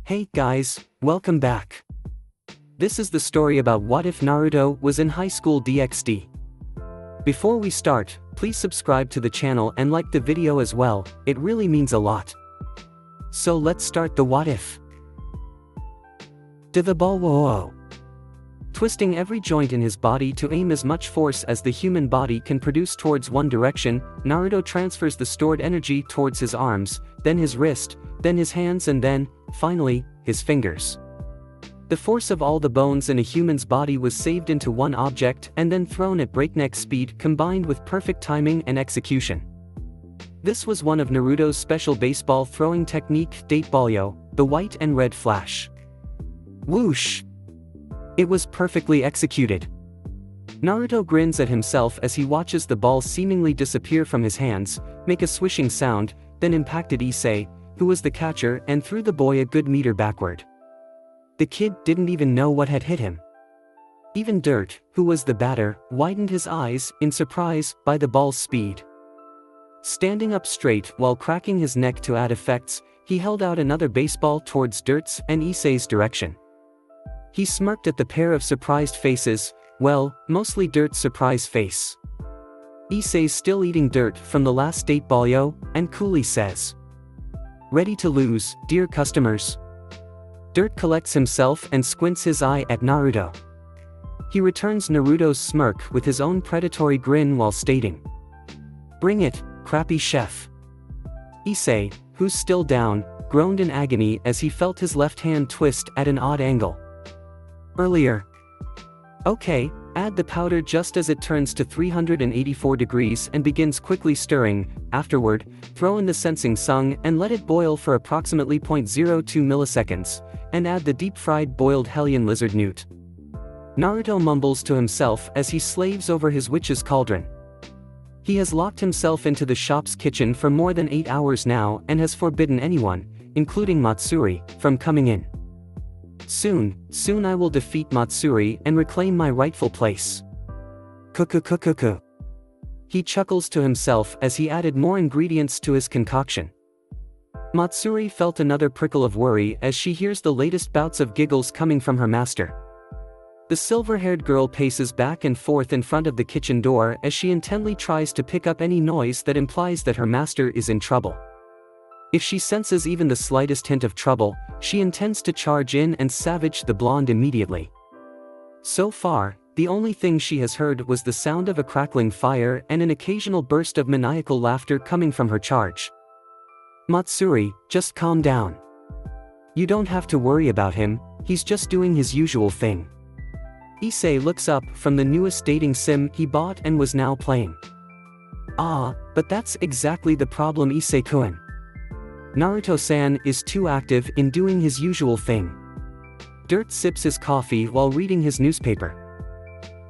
Hey guys, welcome back. This is the story about what if Naruto was in high school DxD. Before we start, please subscribe to the channel and like the video as well, it really means a lot. So let's start the what if. Devolves. Twisting every joint in his body to aim as much force as the human body can produce towards one direction, Naruto transfers the stored energy towards his arms, then his wrist, then his hands and then, finally, his fingers. The force of all the bones in a human's body was saved into one object and then thrown at breakneck speed combined with perfect timing and execution. This was one of Naruto's special baseball throwing technique, devolves, the white and red flash. Whoosh! It was perfectly executed. Naruto grins at himself as he watches the ball seemingly disappear from his hands, make a swishing sound, then impacted Issei, who was the catcher, and threw the boy a good meter backward. The kid didn't even know what had hit him. Even Dirt, who was the batter, widened his eyes in surprise by the ball's speed. Standing up straight while cracking his neck to add effects, he held out another baseball towards Dirt's and Issei's direction. He smirked at the pair of surprised faces, well, mostly Dirt's surprised face. Issei's still eating dirt from the last devolves, and coolly says, "Ready to lose, dear customers." Dirt collects himself and squints his eye at Naruto. He returns Naruto's smirk with his own predatory grin while stating, "Bring it, crappy chef." Issei, who's still down, groaned in agony as he felt his left hand twist at an odd angle. Earlier. Okay, add the powder just as it turns to 384 degrees and begins quickly stirring. Afterward, throw in the sensing sung and let it boil for approximately 0.02 milliseconds, and add the deep-fried boiled Hellion lizard newt. Naruto mumbles to himself as he slaves over his witch's cauldron. He has locked himself into the shop's kitchen for more than 8 hours now and has forbidden anyone, including Matsuri, from coming in. Soon I will defeat Matsuri and reclaim my rightful place. Kuku. He chuckles to himself as he added more ingredients to his concoction. Matsuri felt another prickle of worry as she hears the latest bouts of giggles coming from her master. The silver-haired girl paces back and forth in front of the kitchen door as she intently tries to pick up any noise that implies that her master is in trouble. If she senses even the slightest hint of trouble, she intends to charge in and savage the blonde immediately. So far, the only thing she has heard was the sound of a crackling fire and an occasional burst of maniacal laughter coming from her charge. Matsuri, just calm down. You don't have to worry about him, he's just doing his usual thing. Issei looks up from the newest dating sim he bought and was now playing. But that's exactly the problem, Issei-kun. Naruto-san is too active in doing his usual thing. Dirt sips his coffee while reading his newspaper.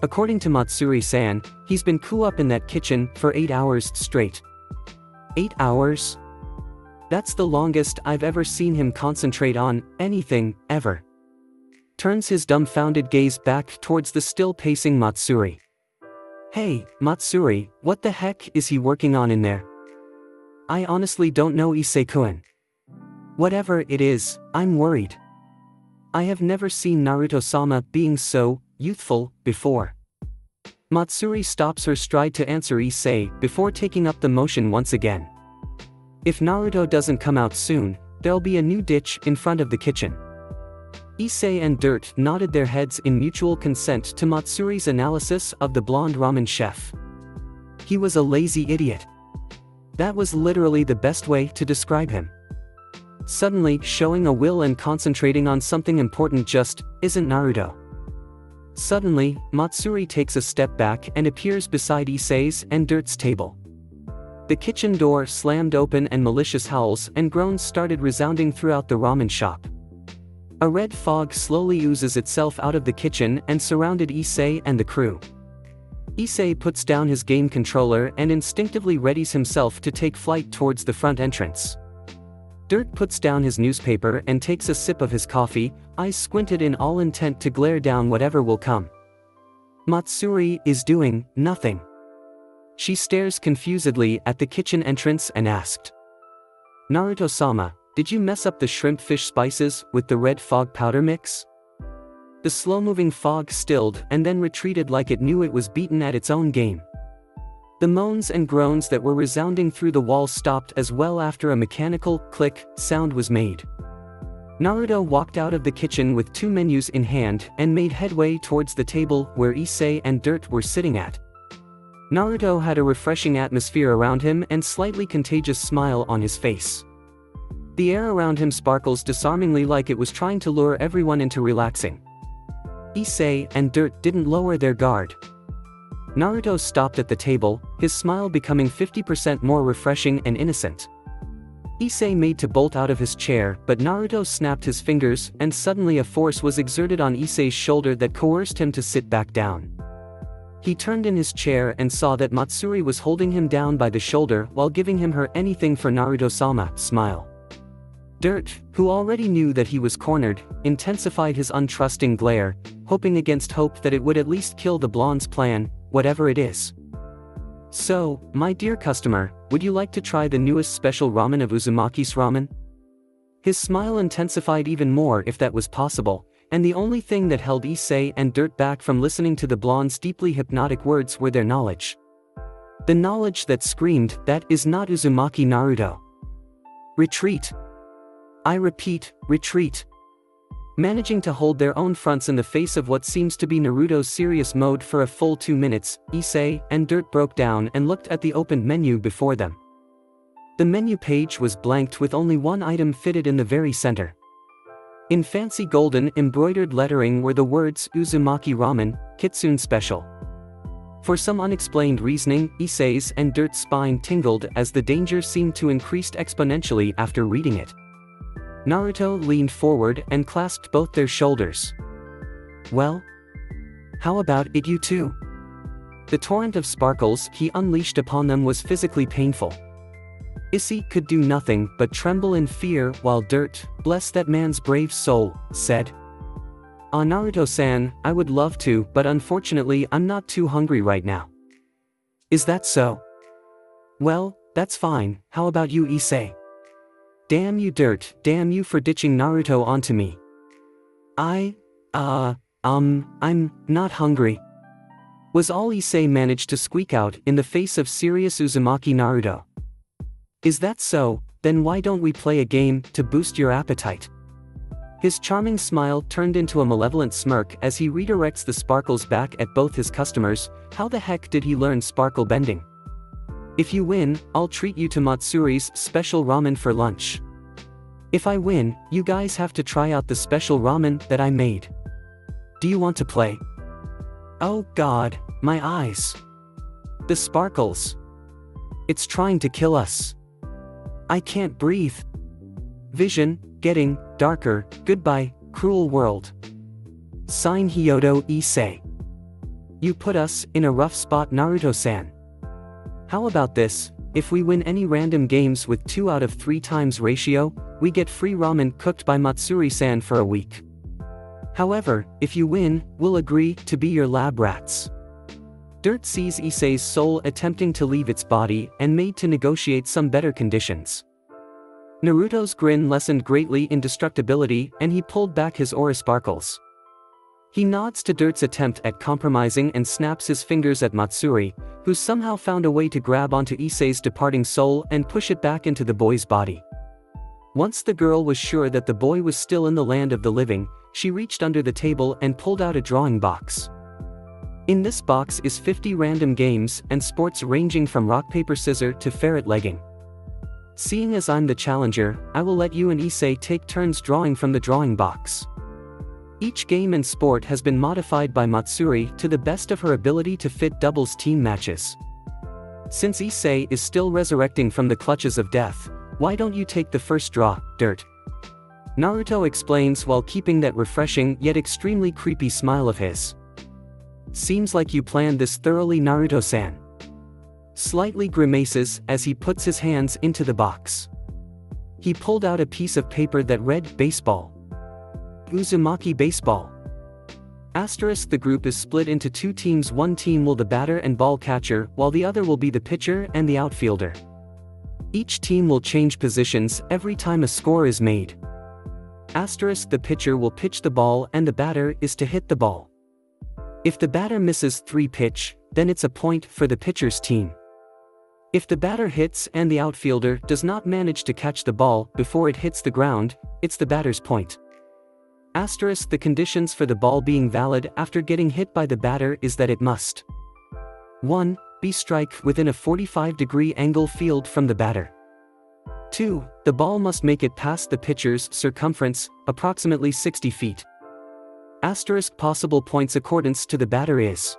According to Matsuri-san, he's been cooped up in that kitchen for 8 hours straight. 8 hours? That's the longest I've ever seen him concentrate on anything, ever. Turns his dumbfounded gaze back towards the still pacing Matsuri. Hey, Matsuri, what the heck is he working on in there? I honestly don't know, Issei-kun. Whatever it is, I'm worried. I have never seen Naruto-sama being so youthful before. Matsuri stops her stride to answer Issei before taking up the motion once again. If Naruto doesn't come out soon, there'll be a new ditch in front of the kitchen. Issei and Dirt nodded their heads in mutual consent to Matsuri's analysis of the blonde ramen chef. He was a lazy idiot. That was literally the best way to describe him. Suddenly showing a will and concentrating on something important just isn't Naruto. Suddenly, Matsuri takes a step back and appears beside Issei's and Dirt's table. The kitchen door slammed open and malicious howls and groans started resounding throughout the ramen shop. A red fog slowly oozes itself out of the kitchen and surrounded Issei and the crew. Issei puts down his game controller and instinctively readies himself to take flight towards the front entrance. Dirt puts down his newspaper and takes a sip of his coffee, eyes squinted in all intent to glare down whatever will come. Matsuri is doing nothing. She stares confusedly at the kitchen entrance and asked, "Naruto-sama, did you mess up the shrimp fish spices with the red fog powder mix? The slow-moving fog stilled and then retreated like it knew it was beaten at its own game. The moans and groans that were resounding through the walls stopped as well after a mechanical click sound was made. Naruto walked out of the kitchen with 2 menus in hand and made headway towards the table where Issei and Dirt were sitting at. Naruto had a refreshing atmosphere around him and slightly contagious smile on his face. The air around him sparkles disarmingly like it was trying to lure everyone into relaxing. Issei and Dirt didn't lower their guard. Naruto stopped at the table, his smile becoming 50% more refreshing and innocent. Issei made to bolt out of his chair, but Naruto snapped his fingers and suddenly a force was exerted on Issei's shoulder that coerced him to sit back down. He turned in his chair and saw that Matsuri was holding him down by the shoulder while giving him her anything for Naruto-sama smile. Dirt, who already knew that he was cornered, intensified his untrusting glare, hoping against hope that it would at least kill the blonde's plan, whatever it is. So, my dear customer, would you like to try the newest special ramen of Uzumaki's ramen? His smile intensified even more if that was possible, and the only thing that held Issei and Dirt back from listening to the blonde's deeply hypnotic words were their knowledge. The knowledge that screamed, that is not Uzumaki Naruto. Retreat. I repeat, retreat. Managing to hold their own fronts in the face of what seems to be Naruto's serious mode for a full 2 minutes, Issei and Dirt broke down and looked at the opened menu before them. The menu page was blanked with only one item fitted in the very center. In fancy golden embroidered lettering were the words Uzumaki Ramen, Kitsune Special. For some unexplained reasoning, Issei's and Dirt's spine tingled as the danger seemed to increase exponentially after reading it. Naruto leaned forward and clasped both their shoulders. Well? How about it you too? The torrent of sparkles he unleashed upon them was physically painful. Issei could do nothing but tremble in fear while Dirt, bless that man's brave soul, said, "Ah Naruto-san, I would love to, but unfortunately I'm not too hungry right now." Is that so? Well, that's fine, how about you Issei? Damn you Dirt, damn you for ditching Naruto onto me. I'm not hungry, was all Issei managed to squeak out in the face of serious Uzumaki Naruto. Is that so, then why don't we play a game to boost your appetite? His charming smile turned into a malevolent smirk as he redirects the sparkles back at both his customers. How the heck did he learn sparkle bending? If you win, I'll treat you to Matsuri's special ramen for lunch. If I win, you guys have to try out the special ramen that I made. Do you want to play? Oh God, my eyes. The sparkles. It's trying to kill us. I can't breathe. Vision, getting darker, goodbye, cruel world. Sign Hyodo Issei. You put us in a rough spot Naruto-san. How about this, if we win any random games with 2 out of 3 times ratio, we get free ramen cooked by Matsuri-san for a week. However, if you win, we'll agree to be your lab rats. Dirt sees Issei's soul attempting to leave its body and made to negotiate some better conditions. Naruto's grin lessened greatly in destructibility and he pulled back his aura sparkles. He nods to Dirt's attempt at compromising and snaps his fingers at Matsuri, who somehow found a way to grab onto Issei's departing soul and push it back into the boy's body. Once the girl was sure that the boy was still in the land of the living, she reached under the table and pulled out a drawing box. In this box is 50 random games and sports ranging from rock paper scissors to ferret legging. Seeing as I'm the challenger, I will let you and Issei take turns drawing from the drawing box. Each game and sport has been modified by Matsuri to the best of her ability to fit doubles team matches. Since Issei is still resurrecting from the clutches of death, why don't you take the first draw, Dirt? Naruto explains while keeping that refreshing yet extremely creepy smile of his. Seems like you planned this thoroughly Naruto-san. Slightly grimaces as he puts his hands into the box. He pulled out a piece of paper that read baseball. Uzumaki baseball. Asterisk the group is split into 2 teams. One team will be the batter and ball catcher while the other will be the pitcher and the outfielder. Each team will change positions every time a score is made. Asterisk, the pitcher will pitch the ball and the batter is to hit the ball. If the batter misses 3 pitch, then it's a point for the pitcher's team. If the batter hits and the outfielder does not manage to catch the ball before it hits the ground, it's the batter's point. Asterisk, the conditions for the ball being valid after getting hit by the batter is that it must 1. Be strike within a 45-degree angle field from the batter. 2. The ball must make it past the pitcher's circumference, approximately 60 feet. Asterisk, possible points accordance to the batter is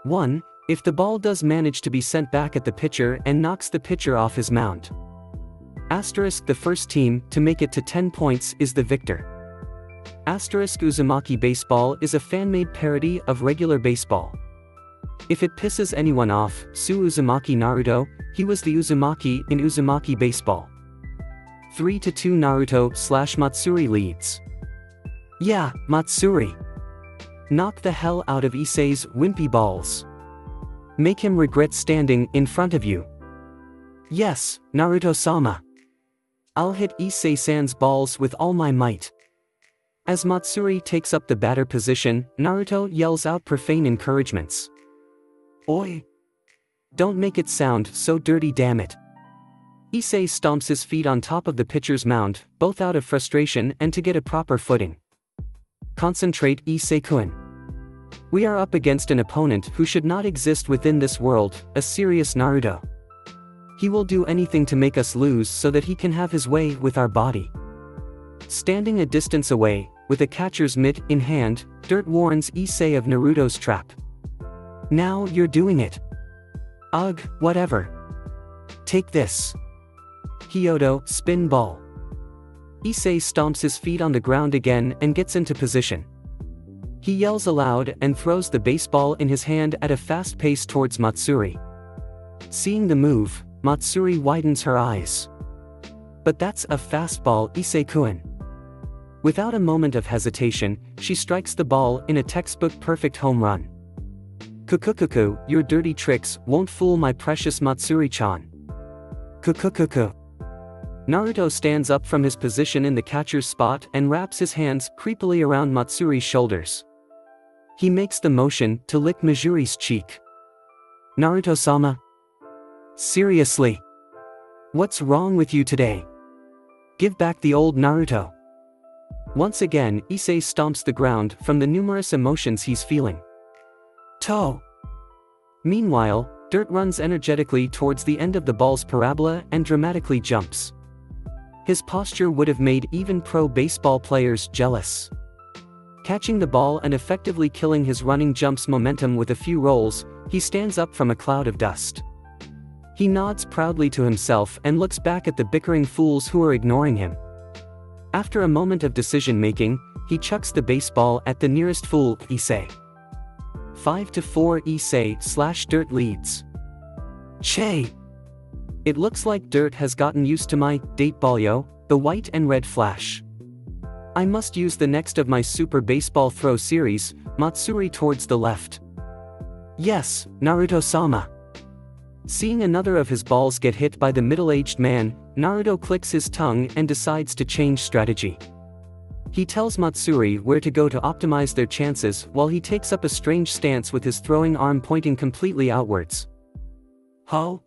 1. If the ball does manage to be sent back at the pitcher and knocks the pitcher off his mound. Asterisk, the first team to make it to 10 points is the victor. Asterisk, Uzumaki baseball is a fan-made parody of regular baseball. If it pisses anyone off, sue Uzumaki Naruto, he was the Uzumaki in Uzumaki baseball. 3-2 Naruto/Matsuri leads. Yeah, Matsuri. Knock the hell out of Issei's wimpy balls. Make him regret standing in front of you. Yes, Naruto-sama. I'll hit Issei-san's balls with all my might. As Matsuri takes up the batter position, Naruto yells out profane encouragements. Oi! Don't make it sound so dirty, damn it. Issei stomps his feet on top of the pitcher's mound, both out of frustration and to get a proper footing. Concentrate, Issei-kun. We are up against an opponent who should not exist within this world, a serious Naruto. He will do anything to make us lose so that he can have his way with our body. Standing a distance away, with a catcher's mitt in hand, Dirt warns Issei of Naruto's trap. Now you're doing it. Ugh, whatever. Take this. Hyodo, spin ball. Issei stomps his feet on the ground again and gets into position. He yells aloud and throws the baseball in his hand at a fast pace towards Matsuri. Seeing the move, Matsuri widens her eyes. But that's a fastball, Issei-kun. Without a moment of hesitation, she strikes the ball in a textbook perfect home run. Kukukuku, your dirty tricks won't fool my precious Matsuri-chan. Kukukuku. Naruto stands up from his position in the catcher's spot and wraps his hands creepily around Matsuri's shoulders. He makes the motion to lick Majuri's cheek. Naruto-sama? Seriously? What's wrong with you today? Give back the old Naruto. Once again, Issei stomps the ground from the numerous emotions he's feeling. Toe. Meanwhile, Dirt runs energetically towards the end of the ball's parabola and dramatically jumps. His posture would have made even pro baseball players jealous. Catching the ball and effectively killing his running jump's momentum with a few rolls, he stands up from a cloud of dust. He nods proudly to himself and looks back at the bickering fools who are ignoring him. After a moment of decision-making, he chucks the baseball at the nearest fool, Issei. 5-4 Issei/Dirt leads. Che! It looks like Dirt has gotten used to my date ballyo, the white and red flash. I must use the next of my super baseball throw series, Matsuri towards the left. Yes, Naruto-sama. Seeing another of his balls get hit by the middle-aged man, Naruto clicks his tongue and decides to change strategy. He tells Matsuri where to go to optimize their chances while he takes up a strange stance with his throwing arm pointing completely outwards. Ho?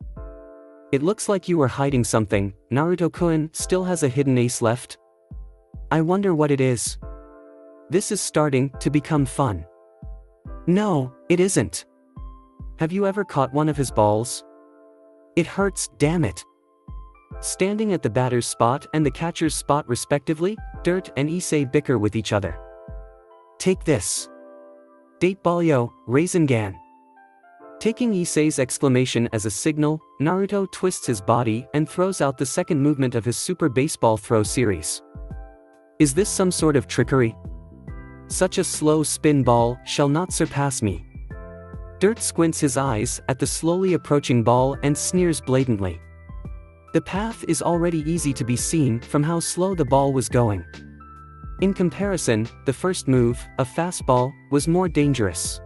It looks like you were hiding something. Naruto-kun still has a hidden ace left. I wonder what it is. This is starting to become fun. No, it isn't. Have you ever caught one of his balls? It hurts, damn it. Standing at the batter's spot and the catcher's spot respectively, Dirt and Issei bicker with each other. Take this. Date ballyo, Rasengan. Taking Issei's exclamation as a signal, Naruto twists his body and throws out the second movement of his super baseball throw series. Is this some sort of trickery? Such a slow spin ball shall not surpass me. Dirt squints his eyes at the slowly approaching ball and sneers blatantly. The path is already easy to be seen from how slow the ball was going. In comparison, the first move, a fastball, was more dangerous.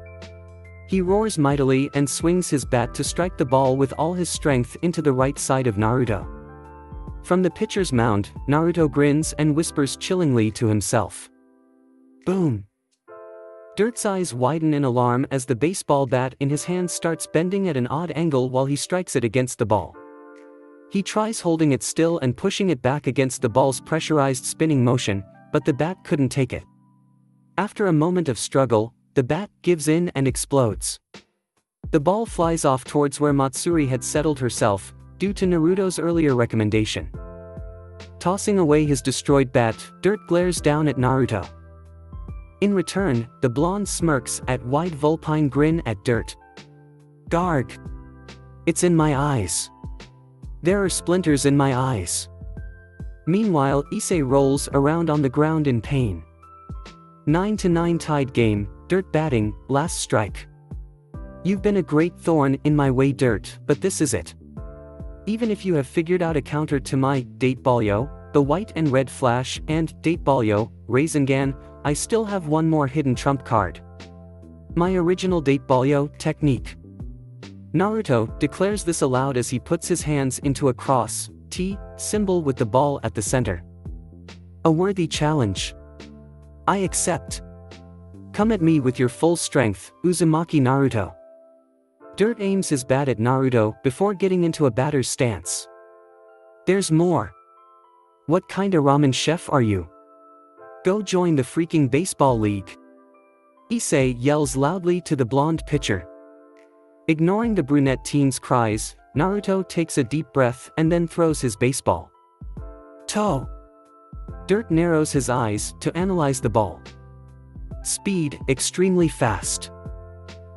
He roars mightily and swings his bat to strike the ball with all his strength into the right side of Naruto. From the pitcher's mound, Naruto grins and whispers chillingly to himself. Boom! Dirt's eyes widen in alarm as the baseball bat in his hand starts bending at an odd angle while he strikes it against the ball. He tries holding it still and pushing it back against the ball's pressurized spinning motion, but the bat couldn't take it. After a moment of struggle, the bat gives in and explodes. The ball flies off towards where Matsuri had settled herself, due to Naruto's earlier recommendation. Tossing away his destroyed bat, Dirt glares down at Naruto. In return, the blonde smirks at wide vulpine grin at Dirt. Garg! It's in my eyes. There are splinters in my eyes. Meanwhile, Issei rolls around on the ground in pain. 9-9 tied game, Dirt batting, last strike. You've been a great thorn in my way, Dirt, but this is it. Even if you have figured out a counter to my Date Ballyo, the white and red flash, and Date Ballyo, Rasengan, I still have one more hidden trump card. My original Date Ballyo technique. Naruto declares this aloud as he puts his hands into a cross T symbol with the ball at the center. A worthy challenge. I accept. Come at me with your full strength, Uzumaki Naruto. Dirt aims his bat at Naruto before getting into a batter's stance. There's more. What kinda ramen chef are you? Go join the freaking baseball league. Issei yells loudly to the blonde pitcher. Ignoring the brunette teen's cries, Naruto takes a deep breath and then throws his baseball. Toe! Dirt narrows his eyes to analyze the ball. Speed, extremely fast.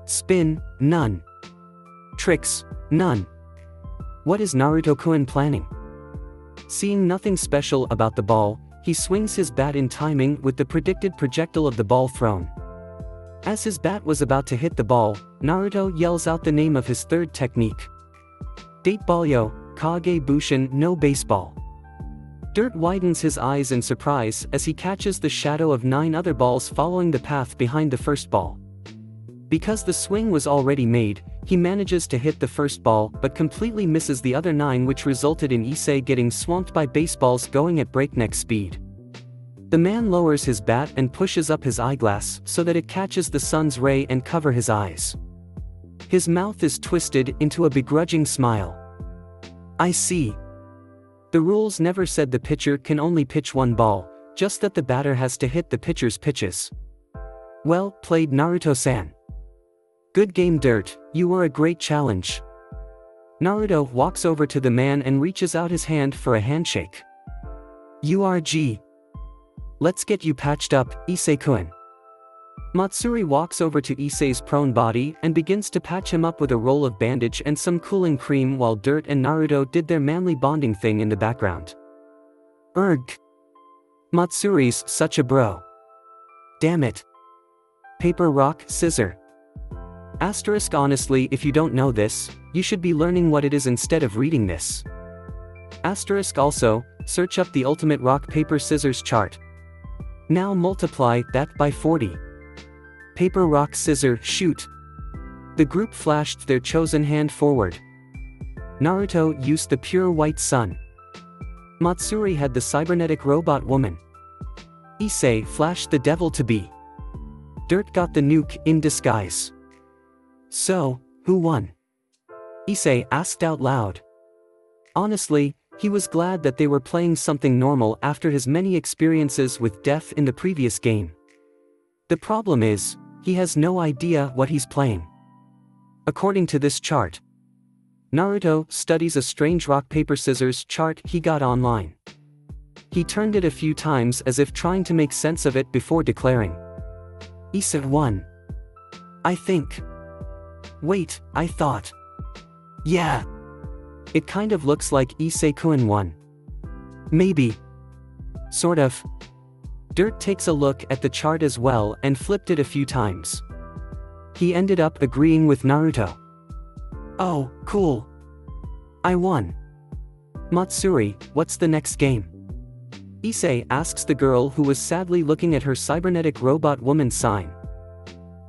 Spin, none. Tricks, none. What is Naruto-kun planning? Seeing nothing special about the ball, he swings his bat in timing with the predicted projectile of the ball thrown. As his bat was about to hit the ball, Naruto yells out the name of his third technique. Date Ballyo, Kage Bushin no Baseball. Dirt widens his eyes in surprise as he catches the shadow of 9 other balls following the path behind the first ball. Because the swing was already made, he manages to hit the first ball but completely misses the other 9, which resulted in Issei getting swamped by baseballs going at breakneck speed. The man lowers his bat and pushes up his eyeglass so that it catches the sun's ray and cover his eyes. His mouth is twisted into a begrudging smile. I see. The rules never said the pitcher can only pitch one ball, just that the batter has to hit the pitcher's pitches. Well played, Naruto-san. Good game, Dirt, you were a great challenge. Naruto walks over to the man and reaches out his hand for a handshake. URG. Let's get you patched up, Issei-kun. Matsuri walks over to Issei's prone body and begins to patch him up with a roll of bandage and some cooling cream while Dirt and Naruto did their manly bonding thing in the background. Urgh. Matsuri's such a bro. Damn it. Paper, rock, scissor. Asterisk, honestly, if you don't know this, you should be learning what it is instead of reading this. Asterisk, also, search up the ultimate rock paper scissors chart. Now multiply that by 40. Paper, rock, scissor, shoot. The group flashed their chosen hand forward. Naruto used the pure white sun. Matsuri had the cybernetic robot woman. Issei flashed the devil to be. Dirt got the nuke in disguise. So, who won? Issei asked out loud. Honestly, he was glad that they were playing something normal after his many experiences with death in the previous game. The problem is, he has no idea what he's playing. According to this chart, Naruto studies a strange rock-paper-scissors chart he got online. He turned it a few times as if trying to make sense of it before declaring. Issei won. I think. Wait, I thought. Yeah. It kind of looks like Issei-kun won. Maybe. Sort of. Dirt takes a look at the chart as well and flipped it a few times. He ended up agreeing with Naruto. Oh, cool. I won. Matsuri, what's the next game? Issei asks the girl who was sadly looking at her cybernetic robot woman sign.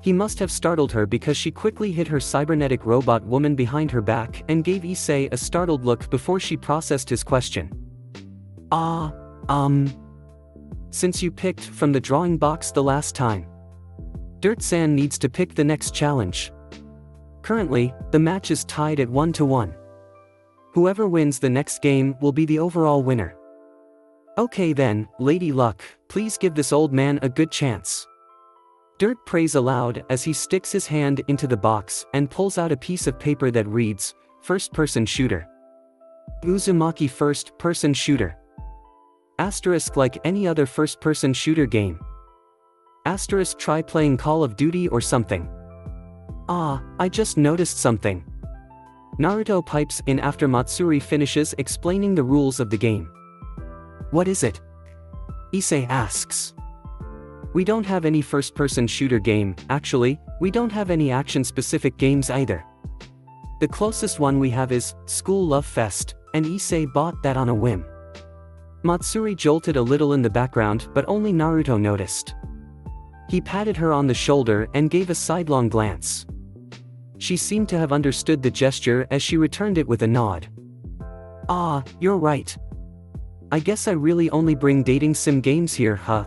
He must have startled her because she quickly hit her cybernetic robot woman behind her back and gave Issei a startled look before she processed his question. Since you picked from the drawing box the last time. Dirt-san needs to pick the next challenge. Currently, the match is tied at 1-1. Whoever wins the next game will be the overall winner. Okay then, Lady Luck, please give this old man a good chance. Dirt prays aloud as he sticks his hand into the box and pulls out a piece of paper that reads, First-person shooter. Uzumaki first-person shooter. Asterisk like any other first-person shooter game. Asterisk try playing Call of Duty or something. I just noticed something. Naruto pipes in after Matsuri finishes explaining the rules of the game. What is it? Issei asks. We don't have any first-person shooter game, actually, we don't have any action-specific games either. The closest one we have is School Love Fest, and Issei bought that on a whim. Matsuri jolted a little in the background but only Naruto noticed. He patted her on the shoulder and gave a sidelong glance. She seemed to have understood the gesture as she returned it with a nod. You're right. I guess I really only bring dating sim games here, huh?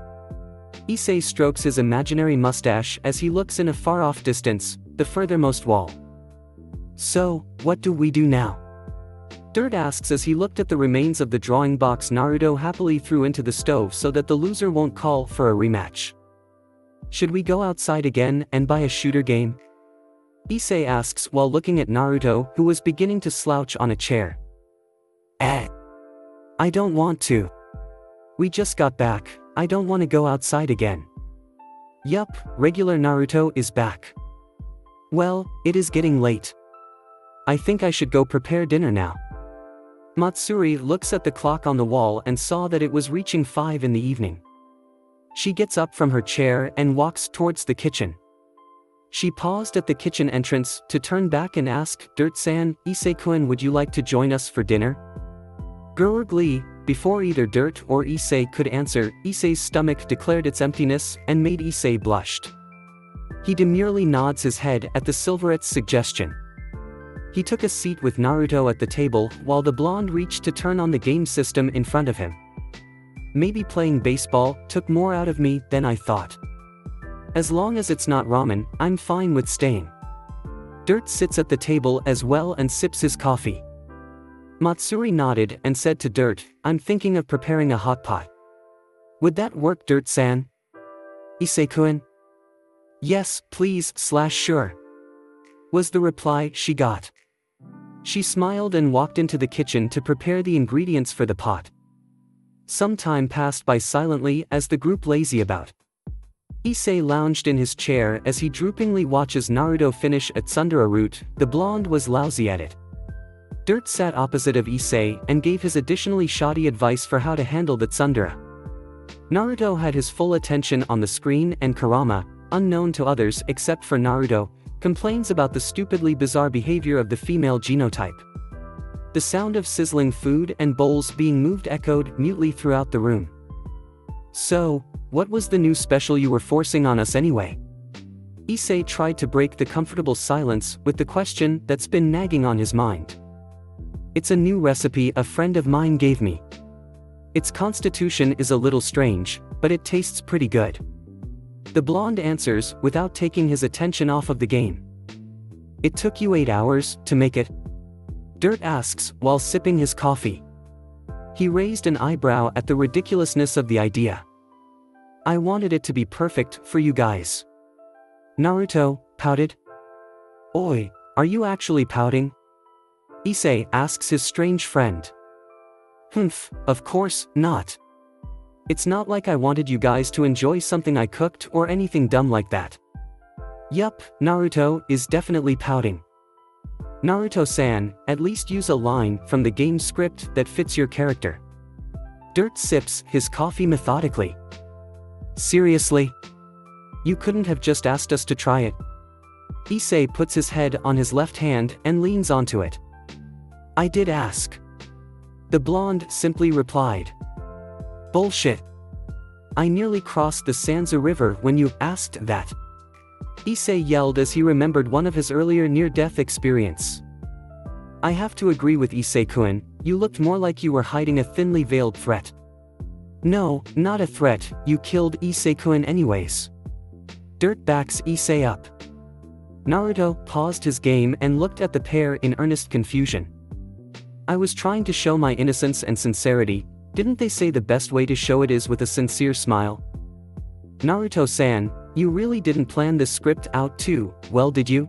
Issei strokes his imaginary mustache as he looks in a far-off distance, the furthermost wall. So, what do we do now? Dirt asks as he looked at the remains of the drawing box Naruto happily threw into the stove so that the loser won't call for a rematch. Should we go outside again and buy a shooter game? Issei asks while looking at Naruto, who was beginning to slouch on a chair. I don't want to. We just got back, I don't want to go outside again. Yup, regular Naruto is back. Well, it is getting late. I think I should go prepare dinner now. Matsuri looks at the clock on the wall and saw that it was reaching 5 in the evening. She gets up from her chair and walks towards the kitchen. She paused at the kitchen entrance to turn back and ask, Dirt-san, Issei-kun, would you like to join us for dinner? Gurgly, before either Dirt or Issei could answer, Issei's stomach declared its emptiness and made Issei blushed. He demurely nods his head at the silverette's suggestion. He took a seat with Naruto at the table while the blonde reached to turn on the game system in front of him. Maybe playing baseball took more out of me than I thought. As long as it's not ramen, I'm fine with staying. Dirt sits at the table as well and sips his coffee. Matsuri nodded and said to Dirt, I'm thinking of preparing a hot pot. Would that work, Dirt-san? Issei-kun? Yes, please, sure. Was the reply she got. She smiled and walked into the kitchen to prepare the ingredients for the pot. Some time passed by silently as the group lazy about. Issei lounged in his chair as he droopingly watches Naruto finish a tsundere root. The blonde was lousy at it. Dirt sat opposite of Issei and gave his additionally shoddy advice for how to handle the tsundere. Naruto had his full attention on the screen and Kurama, unknown to others except for Naruto, complains about the stupidly bizarre behavior of the female genotype. The sound of sizzling food and bowls being moved echoed mutely throughout the room. So, what was the new special you were forcing on us anyway? Issei tried to break the comfortable silence with the question that's been nagging on his mind. It's a new recipe a friend of mine gave me. Its constitution is a little strange, but it tastes pretty good. The blonde answers without taking his attention off of the game. It took you 8 hours to make it? Dirt asks while sipping his coffee. He raised an eyebrow at the ridiculousness of the idea. I wanted it to be perfect for you guys. Naruto pouted. Oi, are you actually pouting? Issei asks his strange friend. Of course not. It's not like I wanted you guys to enjoy something I cooked or anything dumb like that. Yup, Naruto is definitely pouting. Naruto-san, at least use a line from the game script that fits your character. Dirt sips his coffee methodically. Seriously? You couldn't have just asked us to try it? Issei puts his head on his left hand and leans onto it. I did ask. The blonde simply replied. Bullshit. I nearly crossed the Sansa River when you asked that. Issei yelled as he remembered one of his earlier near-death experience. I have to agree with Issei-kun, you looked more like you were hiding a thinly veiled threat. No, not a threat, you killed Issei-kun anyways. Dirt backs Issei up. Naruto paused his game and looked at the pair in earnest confusion. I was trying to show my innocence and sincerity, didn't they say the best way to show it is with a sincere smile? Naruto-san, you really didn't plan this script out too, well did you?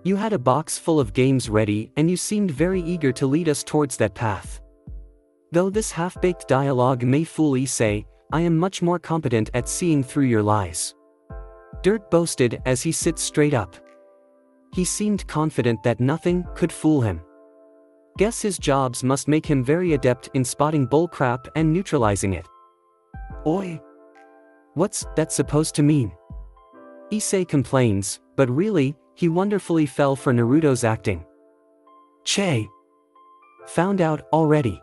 You had a box full of games ready and you seemed very eager to lead us towards that path. Though this half-baked dialogue may fool Issei, I am much more competent at seeing through your lies. Dirt boasted as he sits straight up. He seemed confident that nothing could fool him. Guess his jobs must make him very adept in spotting bullcrap and neutralizing it. Oi! What's that supposed to mean? Issei complains, but really, he wonderfully fell for Naruto's acting. Che! Found out already.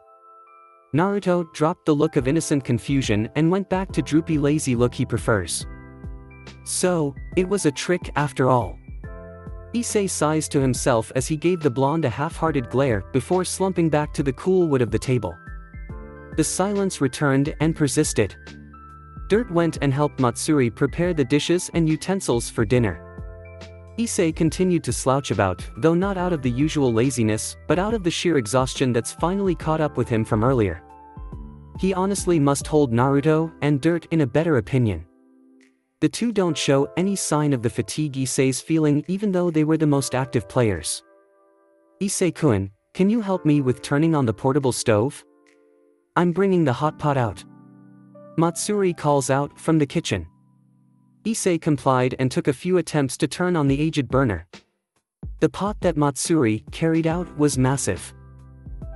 Naruto dropped the look of innocent confusion and went back to droopy lazy look he prefers. So, it was a trick after all. Issei sighs to himself as he gave the blonde a half-hearted glare before slumping back to the cool wood of the table. The silence returned and persisted. Dirt went and helped Matsuri prepare the dishes and utensils for dinner. Issei continued to slouch about, though not out of the usual laziness, but out of the sheer exhaustion that's finally caught up with him from earlier. He honestly must hold Naruto and Dirt in a better opinion. The two don't show any sign of the fatigue Issei's feeling even though they were the most active players. Issei-kun, can you help me with turning on the portable stove? I'm bringing the hot pot out. Matsuri calls out from the kitchen. Issei complied and took a few attempts to turn on the aged burner. The pot that Matsuri carried out was massive.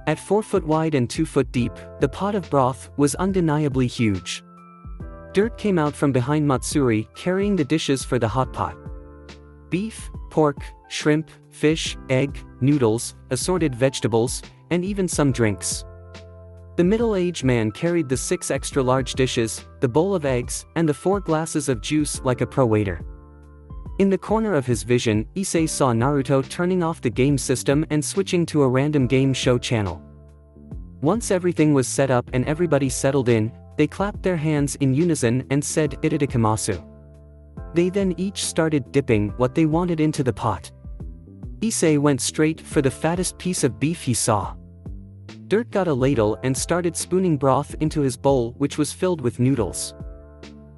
At 4 foot wide and 2 foot deep, the pot of broth was undeniably huge. Dirt came out from behind Matsuri carrying the dishes for the hot pot. Beef, pork, shrimp, fish, egg, noodles, assorted vegetables, and even some drinks. The middle-aged man carried the 6 extra-large dishes, the bowl of eggs, and the 4 glasses of juice like a pro-waiter. In the corner of his vision, Issei saw Naruto turning off the game system and switching to a random game show channel. Once everything was set up and everybody settled in, they clapped their hands in unison and said "Itadakimasu." They then each started dipping what they wanted into the pot. Issei went straight for the fattest piece of beef he saw. Dirt got a ladle and started spooning broth into his bowl, which was filled with noodles.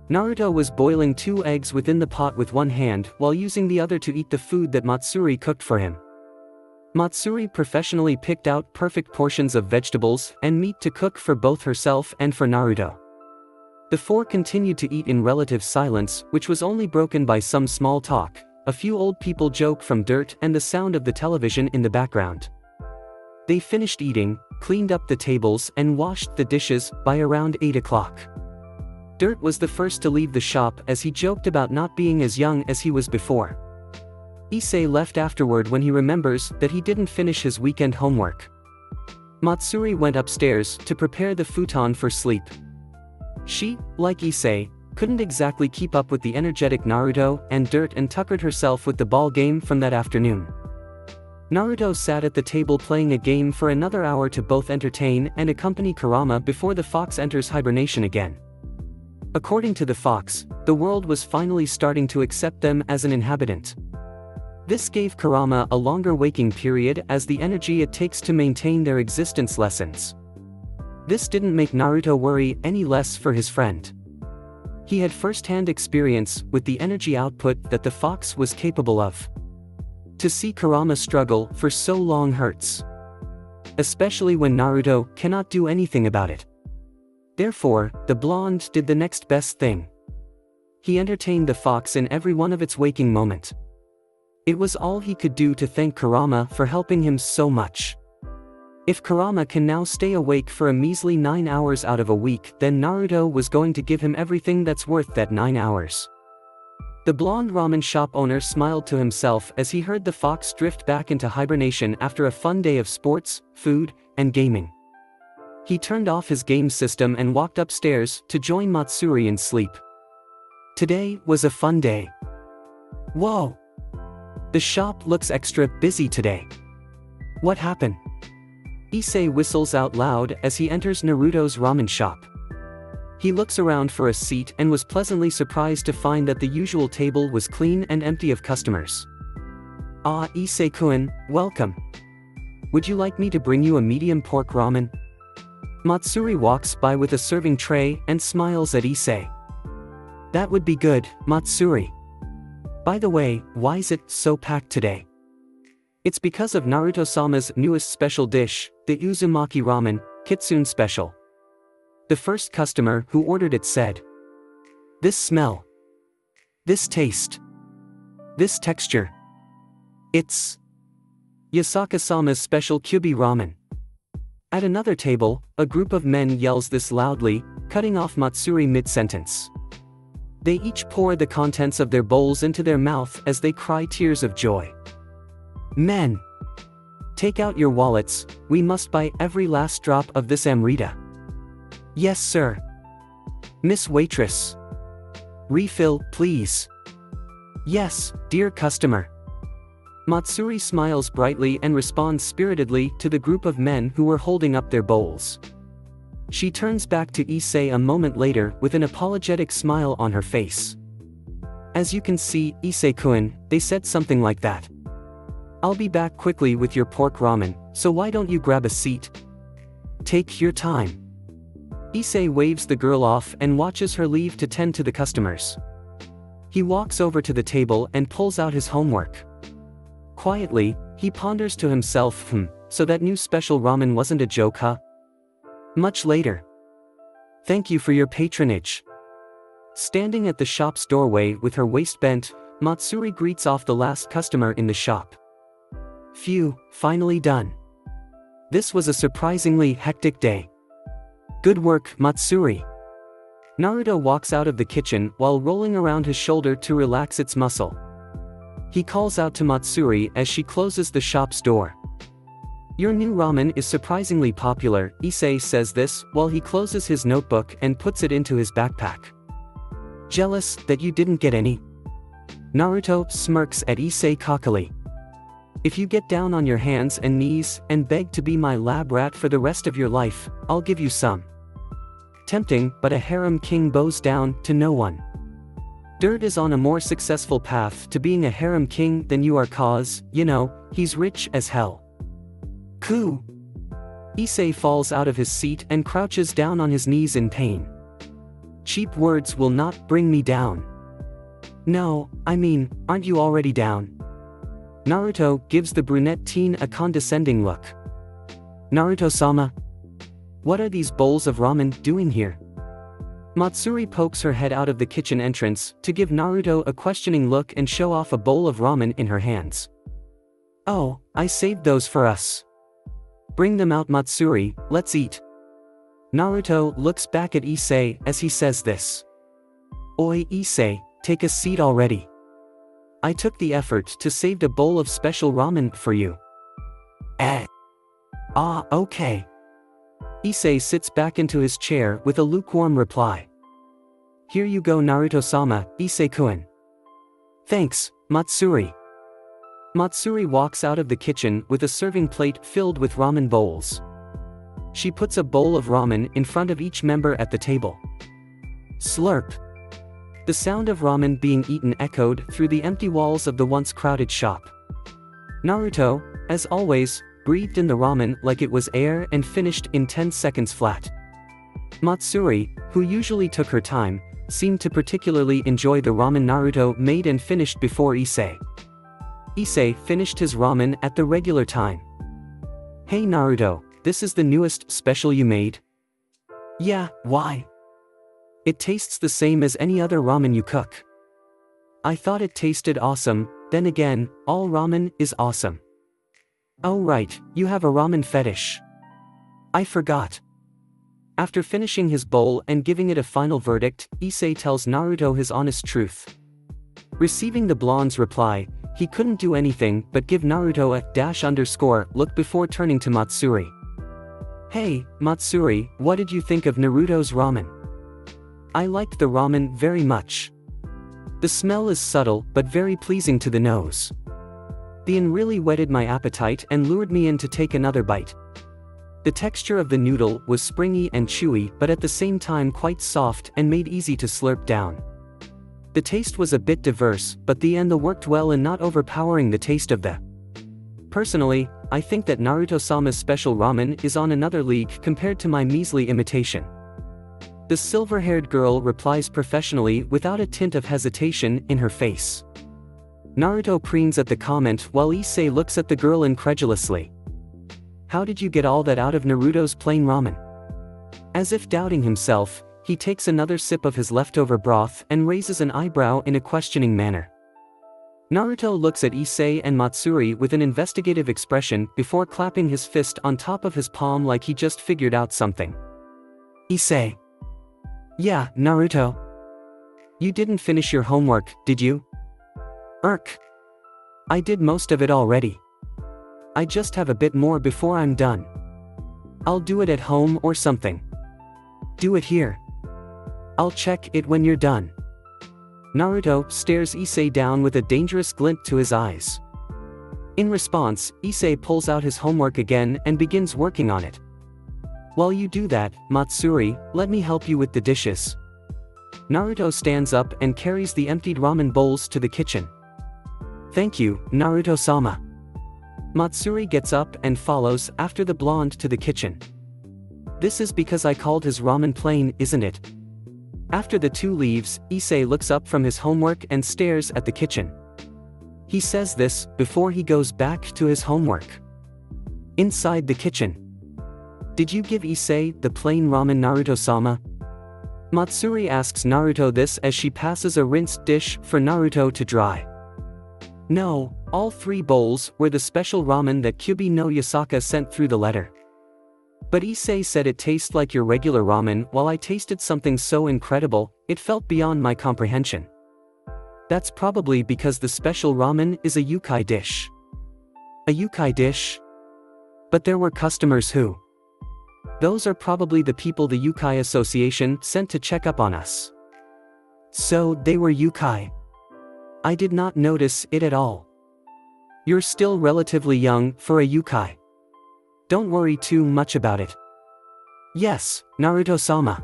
Naruto was boiling 2 eggs within the pot with one hand while using the other to eat the food that Matsuri cooked for him. Matsuri professionally picked out perfect portions of vegetables and meat to cook for both herself and for Naruto. The 4 continued to eat in relative silence, which was only broken by some small talk, a few old people joke from Dirt and the sound of the television in the background. They finished eating, cleaned up the tables and washed the dishes by around 8 o'clock. Dirt was the first to leave the shop as he joked about not being as young as he was before. Issei left afterward when he remembers that he didn't finish his weekend homework. Matsuri went upstairs to prepare the futon for sleep. She, like Issei, couldn't exactly keep up with the energetic Naruto and Dirt and tuckered herself with the ball game from that afternoon. Naruto sat at the table playing a game for another hour to both entertain and accompany Kurama before the fox enters hibernation again. According to the fox, the world was finally starting to accept them as an inhabitant. This gave Kurama a longer waking period as the energy it takes to maintain their existence lessens. This didn't make Naruto worry any less for his friend. He had first-hand experience with the energy output that the fox was capable of. To see Kurama struggle for so long hurts. Especially when Naruto cannot do anything about it. Therefore, the blonde did the next best thing. He entertained the fox in every one of its waking moment. It was all he could do to thank Kurama for helping him so much. If Kurama can now stay awake for a measly 9 hours out of a week, then Naruto was going to give him everything that's worth that 9 hours. The blonde ramen shop owner smiled to himself as he heard the fox drift back into hibernation after a fun day of sports, food, and gaming. He turned off his game system and walked upstairs to join Matsuri in sleep. Today was a fun day. Whoa! The shop looks extra busy today. What happened? Issei whistles out loud as he enters Naruto's ramen shop. He looks around for a seat and was pleasantly surprised to find that the usual table was clean and empty of customers. Ah, Issei-kun, welcome. Would you like me to bring you a medium pork ramen? Matsuri walks by with a serving tray and smiles at Issei. That would be good, Matsuri. By the way, why is it so packed today? It's because of Naruto-sama's newest special dish, the Uzumaki ramen, Kitsune special. The first customer who ordered it said, "This smell. This taste. This texture. It's Yasaka-sama's special Kyubi ramen." At another table, a group of men yells this loudly, cutting off Matsuri mid-sentence. They each pour the contents of their bowls into their mouth as they cry tears of joy. Men! Take out your wallets, we must buy every last drop of this Amrita. Yes sir. Miss Waitress. Refill, please. Yes, dear customer. Matsuri smiles brightly and responds spiritedly to the group of men who were holding up their bowls. She turns back to Issei a moment later with an apologetic smile on her face. As you can see, Issei-kun, they said something like that. I'll be back quickly with your pork ramen, so why don't you grab a seat? Take your time. Issei waves the girl off and watches her leave to tend to the customers. He walks over to the table and pulls out his homework. Quietly, he ponders to himself, so that new special ramen wasn't a joke, huh? Much later. Thank you for your patronage. Standing at the shop's doorway with her waist bent, Matsuri greets off the last customer in the shop. Phew, finally done. This was a surprisingly hectic day. Good work, Matsuri. Naruto walks out of the kitchen while rolling around his shoulder to relax its muscle. He calls out to Matsuri as she closes the shop's door. Your new ramen is surprisingly popular, Issei says this while he closes his notebook and puts it into his backpack. Jealous that you didn't get any? Naruto smirks at Issei cockily. If you get down on your hands and knees and beg to be my lab rat for the rest of your life, I'll give you some. Tempting, but a harem king bows down to no one. Dirt is on a more successful path to being a harem king than you are cause, you know, he's rich as hell. Coo! Issei falls out of his seat and crouches down on his knees in pain. Cheap words will not bring me down. No, I mean, aren't you already down? Naruto gives the brunette teen a condescending look. Naruto-sama? What are these bowls of ramen doing here? Matsuri pokes her head out of the kitchen entrance to give Naruto a questioning look and show off a bowl of ramen in her hands. Oh, I saved those for us. Bring them out, Matsuri, let's eat. Naruto looks back at Issei as he says this. Oi, Issei, take a seat already. I took the effort to save a bowl of special ramen for you. Ah, okay. Issei sits back into his chair with a lukewarm reply. Here you go, Naruto-sama, Issei-kun. Thanks, Matsuri. Matsuri walks out of the kitchen with a serving plate filled with ramen bowls. She puts a bowl of ramen in front of each member at the table. Slurp. The sound of ramen being eaten echoed through the empty walls of the once crowded shop. Naruto, as always, breathed in the ramen like it was air and finished in 10 seconds flat. Matsuri, who usually took her time, seemed to particularly enjoy the ramen Naruto made and finished before Issei. Issei finished his ramen at the regular time. Hey Naruto, this is the newest special you made? Yeah, why? It tastes the same as any other ramen you cook. I thought it tasted awesome, then again, all ramen is awesome. Oh right, you have a ramen fetish. I forgot. After finishing his bowl and giving it a final verdict, Issei tells Naruto his honest truth. Receiving the blonde's reply, he couldn't do anything but give Naruto a look before turning to Matsuri. Hey, Matsuri, what did you think of Naruto's ramen? I liked the ramen very much. The smell is subtle but very pleasing to the nose. The in really whetted my appetite and lured me in to take another bite. The texture of the noodle was springy and chewy but at the same time quite soft and made easy to slurp down. The taste was a bit diverse, but the worked well in not overpowering the taste of the. Personally, I think that Naruto-sama's special ramen is on another league compared to my measly imitation. The silver-haired girl replies professionally without a tint of hesitation in her face. Naruto preens at the comment while Issei looks at the girl incredulously. How did you get all that out of Naruto's plain ramen? As if doubting himself, he takes another sip of his leftover broth and raises an eyebrow in a questioning manner. Naruto looks at Issei and Matsuri with an investigative expression before clapping his fist on top of his palm like he just figured out something. Issei. Yeah, Naruto. You didn't finish your homework, did you? I did most of it already. I just have a bit more before I'm done. I'll do it at home or something. Do it here. I'll check it when you're done. Naruto stares Issei down with a dangerous glint to his eyes. In response, Issei pulls out his homework again and begins working on it. While you do that, Matsuri, let me help you with the dishes. Naruto stands up and carries the emptied ramen bowls to the kitchen. Thank you, Naruto-sama. Matsuri gets up and follows after the blonde to the kitchen. This is because I called his ramen plain, isn't it? After the two leaves, Issei looks up from his homework and stares at the kitchen. He says this before he goes back to his homework. Inside the kitchen. Did you give Issei the plain ramen, Naruto-sama? Matsuri asks Naruto this as she passes a rinsed dish for Naruto to dry. No, all 3 bowls were the special ramen that Kyubi no Yasaka sent through the letter. But Issei said it tastes like your regular ramen while I tasted something so incredible, it felt beyond my comprehension. That's probably because the special ramen is a yukai dish. A yukai dish? But there were customers who? Those are probably the people the Yukai Association sent to check up on us. So, they were yukai. I did not notice it at all. You're still relatively young for a yukai. Don't worry too much about it. Yes, Naruto-sama.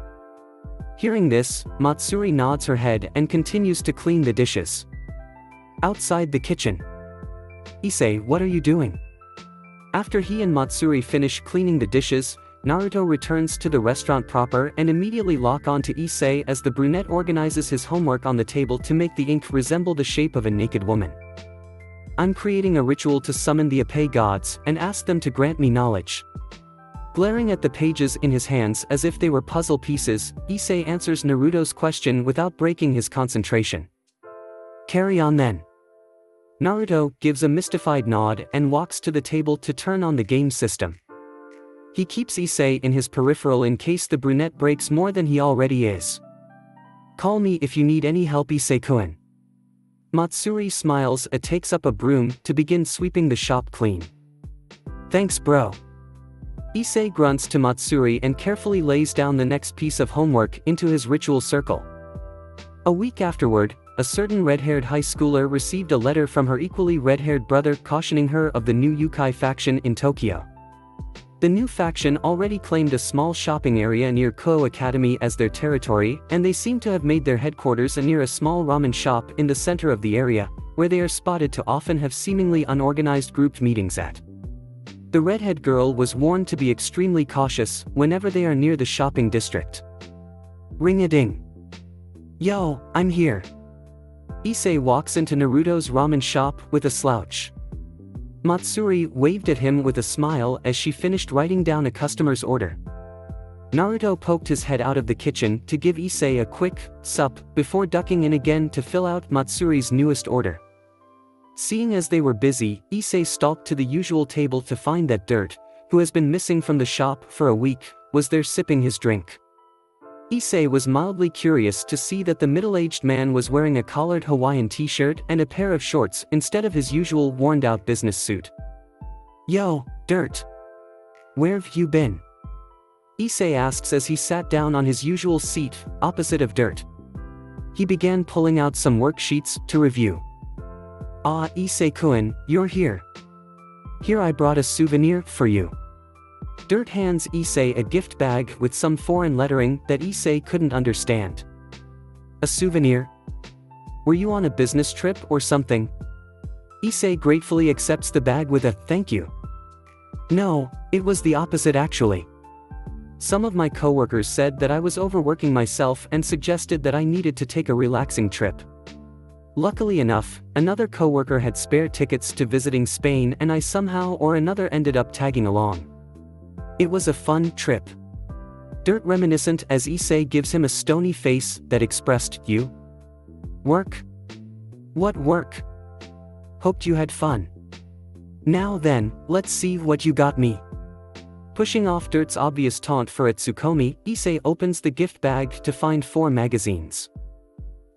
Hearing this, Matsuri nods her head and continues to clean the dishes. Outside the kitchen. Issei, what are you doing? After he and Matsuri finish cleaning the dishes, Naruto returns to the restaurant proper and immediately lock on to Issei as the brunette organizes his homework on the table to make the ink resemble the shape of a naked woman. I'm creating a ritual to summon the Oppai gods and ask them to grant me knowledge. Glaring at the pages in his hands as if they were puzzle pieces, Issei answers Naruto's question without breaking his concentration. Carry on then. Naruto gives a mystified nod and walks to the table to turn on the game system. He keeps Issei in his peripheral in case the brunette breaks more than he already is. Call me if you need any help, Issei-kun. Matsuri smiles and takes up a broom to begin sweeping the shop clean. Thanks bro. Issei grunts to Matsuri and carefully lays down the next piece of homework into his ritual circle. A week afterward, a certain red-haired high schooler received a letter from her equally red-haired brother cautioning her of the new Yukai faction in Tokyo. The new faction already claimed a small shopping area near Ko Academy as their territory, and they seem to have made their headquarters near a small ramen shop in the center of the area, where they are spotted to often have seemingly unorganized grouped meetings at. The redhead girl was warned to be extremely cautious whenever they are near the shopping district. Ring-a-ding. Yo, I'm here. Issei walks into Naruto's ramen shop with a slouch. Matsuri waved at him with a smile as she finished writing down a customer's order. Naruto poked his head out of the kitchen to give Issei a quick sup before ducking in again to fill out Matsuri's newest order. Seeing as they were busy, Issei stalked to the usual table to find that Dirt, who has been missing from the shop for a week, was there sipping his drink. Issei was mildly curious to see that the middle-aged man was wearing a collared Hawaiian t-shirt and a pair of shorts instead of his usual worn-out business suit. Yo, Dirt. Where've you been? Issei asks as he sat down on his usual seat, opposite of Dirt. He began pulling out some worksheets to review. "Ah, Issei-kun, you're here. Here, I brought a souvenir for you." Dirt hands Issei a gift bag with some foreign lettering that Issei couldn't understand. "A souvenir? Were you on a business trip or something?" Issei gratefully accepts the bag with a "thank you." "No, it was the opposite actually. Some of my coworkers said that I was overworking myself and suggested that I needed to take a relaxing trip. Luckily enough, another coworker had spare tickets to visiting Spain and I somehow or another ended up tagging along. It was a fun trip." Dirt reminiscent as Issei gives him a stony face that expressed, "You? Work? What work? Hoped you had fun. Now then, let's see what you got me." Pushing off Dirt's obvious taunt for a Tsukomi, Issei opens the gift bag to find 4 magazines.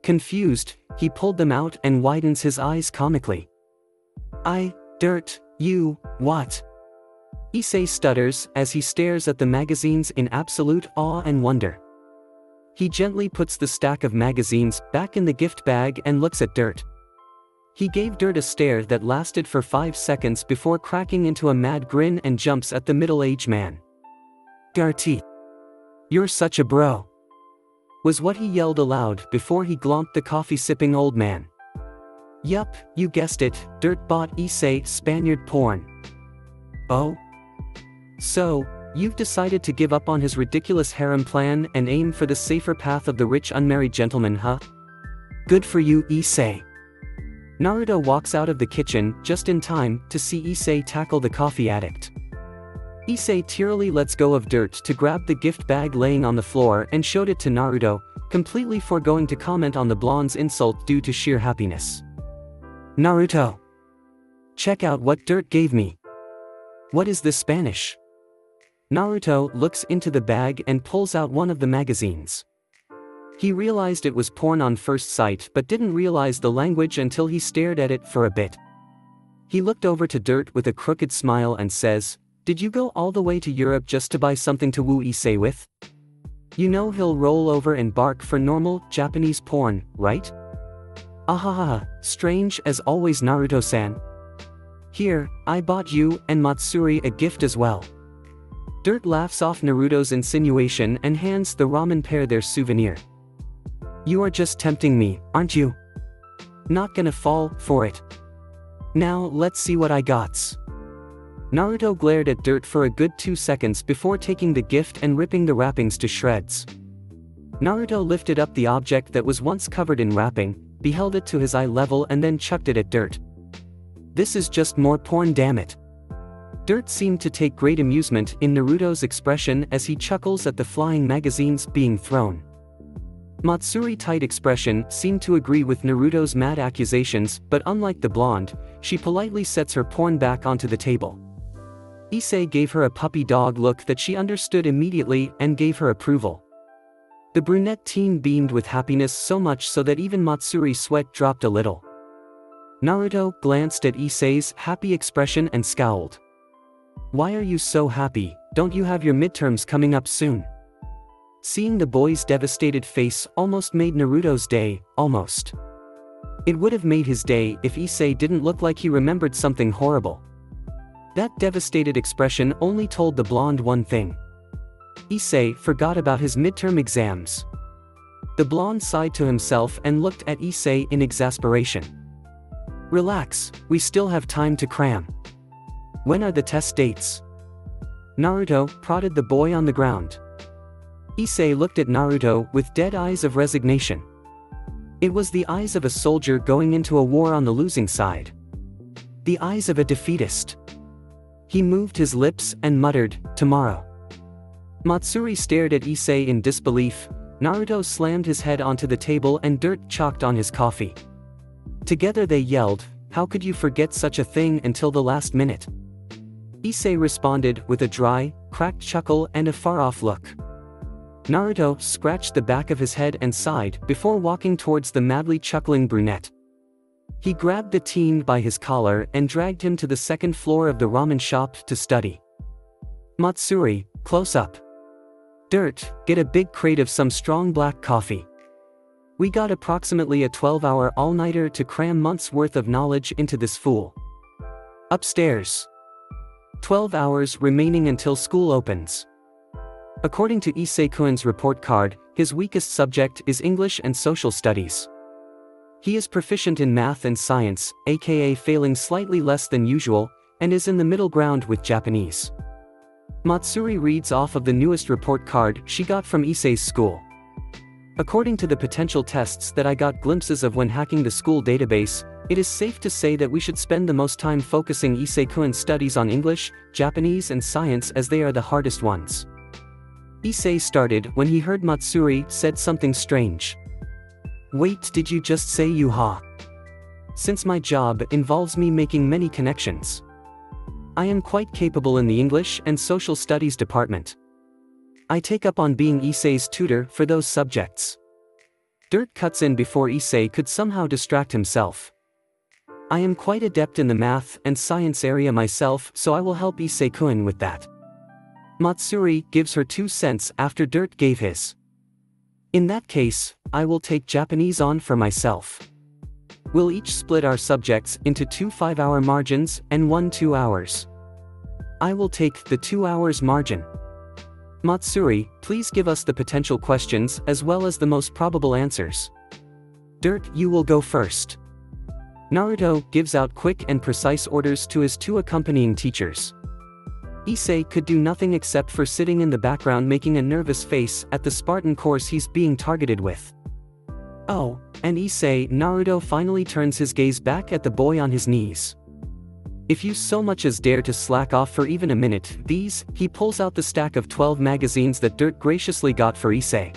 Confused, he pulled them out and widens his eyes comically. Dirt, you, what?" Issei stutters as he stares at the magazines in absolute awe and wonder. He gently puts the stack of magazines back in the gift bag and looks at Dirt. He gave Dirt a stare that lasted for 5 seconds before cracking into a mad grin and jumps at the middle-aged man. "Dirty. You're such a bro," was what he yelled aloud before he glomped the coffee-sipping old man. "Yup, you guessed it, Dirt bought Issei Spaniard porn." "Oh? So, you've decided to give up on his ridiculous harem plan and aim for the safer path of the rich unmarried gentleman, huh? Good for you, Issei." Naruto walks out of the kitchen just in time to see Issei tackle the coffee addict. Issei tearily lets go of Dirt to grab the gift bag laying on the floor and showed it to Naruto, completely foregoing to comment on the blonde's insult due to sheer happiness. "Naruto, check out what Dirt gave me. What is this Spanish?" Naruto looks into the bag and pulls out one of the magazines. He realized it was porn on first sight but didn't realize the language until he stared at it for a bit. He looked over to Dirt with a crooked smile and says, "Did you go all the way to Europe just to buy something to woo Issei with? You know he'll roll over and bark for normal Japanese porn, right?" "Ahaha, strange as always, Naruto-san. Here, I bought you and Matsuri a gift as well." Dirt laughs off Naruto's insinuation and hands the ramen pair their souvenir. "You are just tempting me, aren't you? Not gonna fall for it. Now let's see what I got." Naruto glared at Dirt for a good 2 seconds before taking the gift and ripping the wrappings to shreds. Naruto lifted up the object that was once covered in wrapping, beheld it to his eye level and then chucked it at Dirt. "This is just more porn, damn it." Dirt seemed to take great amusement in Naruto's expression as he chuckles at the flying magazines being thrown. Matsuri's tight expression seemed to agree with Naruto's mad accusations, but unlike the blonde, she politely sets her porn back onto the table. Issei gave her a puppy dog look that she understood immediately and gave her approval. The brunette teen beamed with happiness so much so that even Matsuri's sweat dropped a little. Naruto glanced at Issei's happy expression and scowled. "Why are you so happy? Don't you have your midterms coming up soon?" Seeing the boy's devastated face almost made Naruto's day, almost. It would have made his day if Issei didn't look like he remembered something horrible. That devastated expression only told the blonde one thing. Issei forgot about his midterm exams. The blonde sighed to himself and looked at Issei in exasperation. "Relax, we still have time to cram. When are the test dates?" Naruto prodded the boy on the ground. Issei looked at Naruto with dead eyes of resignation. It was the eyes of a soldier going into a war on the losing side. The eyes of a defeatist. He moved his lips and muttered, "Tomorrow." Matsuri stared at Issei in disbelief. Naruto slammed his head onto the table and Dirt chalked on his coffee. Together they yelled, "How could you forget such a thing until the last minute?" Issei responded with a dry, cracked chuckle and a far-off look. Naruto scratched the back of his head and sighed before walking towards the madly chuckling brunette. He grabbed the teen by his collar and dragged him to the second floor of the ramen shop to study. "Matsuri, close up. Dirt, get a big crate of some strong black coffee. We got approximately a 12-hour all-nighter to cram months' worth of knowledge into this fool. Upstairs. 12 hours remaining until school opens. According to Issei-kun's report card, his weakest subject is English and social studies. He is proficient in math and science, aka failing slightly less than usual, and is in the middle ground with Japanese. Matsuri reads off of the newest report card she got from Issei's school. According to the potential tests that I got glimpses of when hacking the school database, it is safe to say that we should spend the most time focusing Issei-kun's studies on English, Japanese and science as they are the hardest ones. Issei started when he heard Matsuri said something strange. Wait, did you just say yuha? Since my job involves me making many connections, I am quite capable in the English and social studies department. I take up on being Issei's tutor for those subjects. Dirt cuts in before Issei could somehow distract himself. I am quite adept in the math and science area myself, so I will help Issei-kun with that. Matsuri gives her 2 cents after Dirt gave his. In that case, I will take Japanese on for myself. We'll each split our subjects into 2 5-hour margins and 1 2 hours. I will take the 2 hours margin. Matsuri, please give us the potential questions as well as the most probable answers. Dirt, you will go first. Naruto gives out quick and precise orders to his 2 accompanying teachers. Issei could do nothing except for sitting in the background making a nervous face at the Spartan course he's being targeted with. Oh, and Naruto finally turns his gaze back at the boy on his knees. If you so much as dare to slack off for even a minute, he pulls out the stack of 12 magazines that Dirt graciously got for Issei.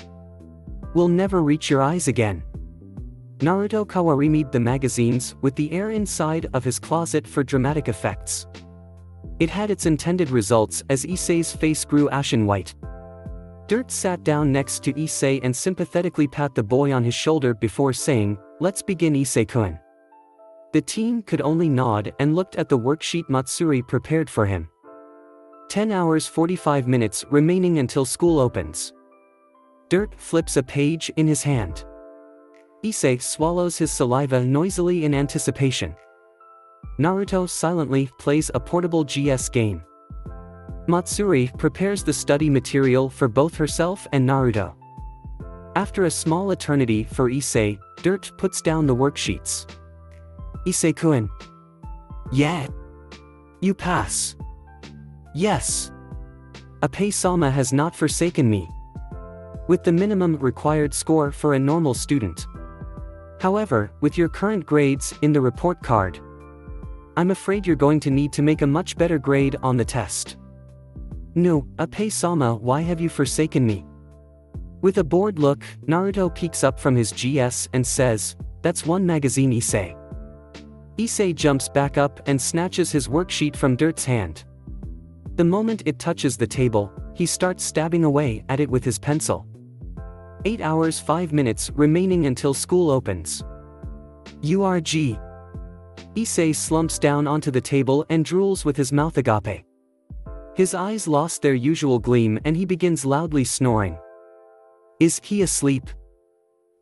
Will never reach your eyes again. Naruto kawarimi'd the magazines with the air inside of his closet for dramatic effects. It had its intended results as Issei's face grew ashen white. Dirt sat down next to Issei and sympathetically pat the boy on his shoulder before saying, "Let's begin, Issei-kun." The teen could only nod and looked at the worksheet Matsuri prepared for him. 10 hours 45 minutes remaining until school opens. Dirt flips a page in his hand. Issei swallows his saliva noisily in anticipation. Naruto silently plays a portable GS game. Matsuri prepares the study material for both herself and Naruto. After a small eternity for Issei, Dirt puts down the worksheets. Issei-kun. Yeah. You pass. Yes. Oppai-sama has not forsaken me. With the minimum required score for a normal student. However, with your current grades in the report card, I'm afraid you're going to need to make a much better grade on the test. No, Oppai-sama, why have you forsaken me? With a bored look, Naruto peeks up from his GS and says, "That's 1 magazine, Issei." Issei jumps back up and snatches his worksheet from Dirt's hand. The moment it touches the table, he starts stabbing away at it with his pencil. 8 hours 5 minutes remaining until school opens. URG. Issei slumps down onto the table and drools with his mouth agape. His eyes lost their usual gleam and he begins loudly snoring. Is he asleep?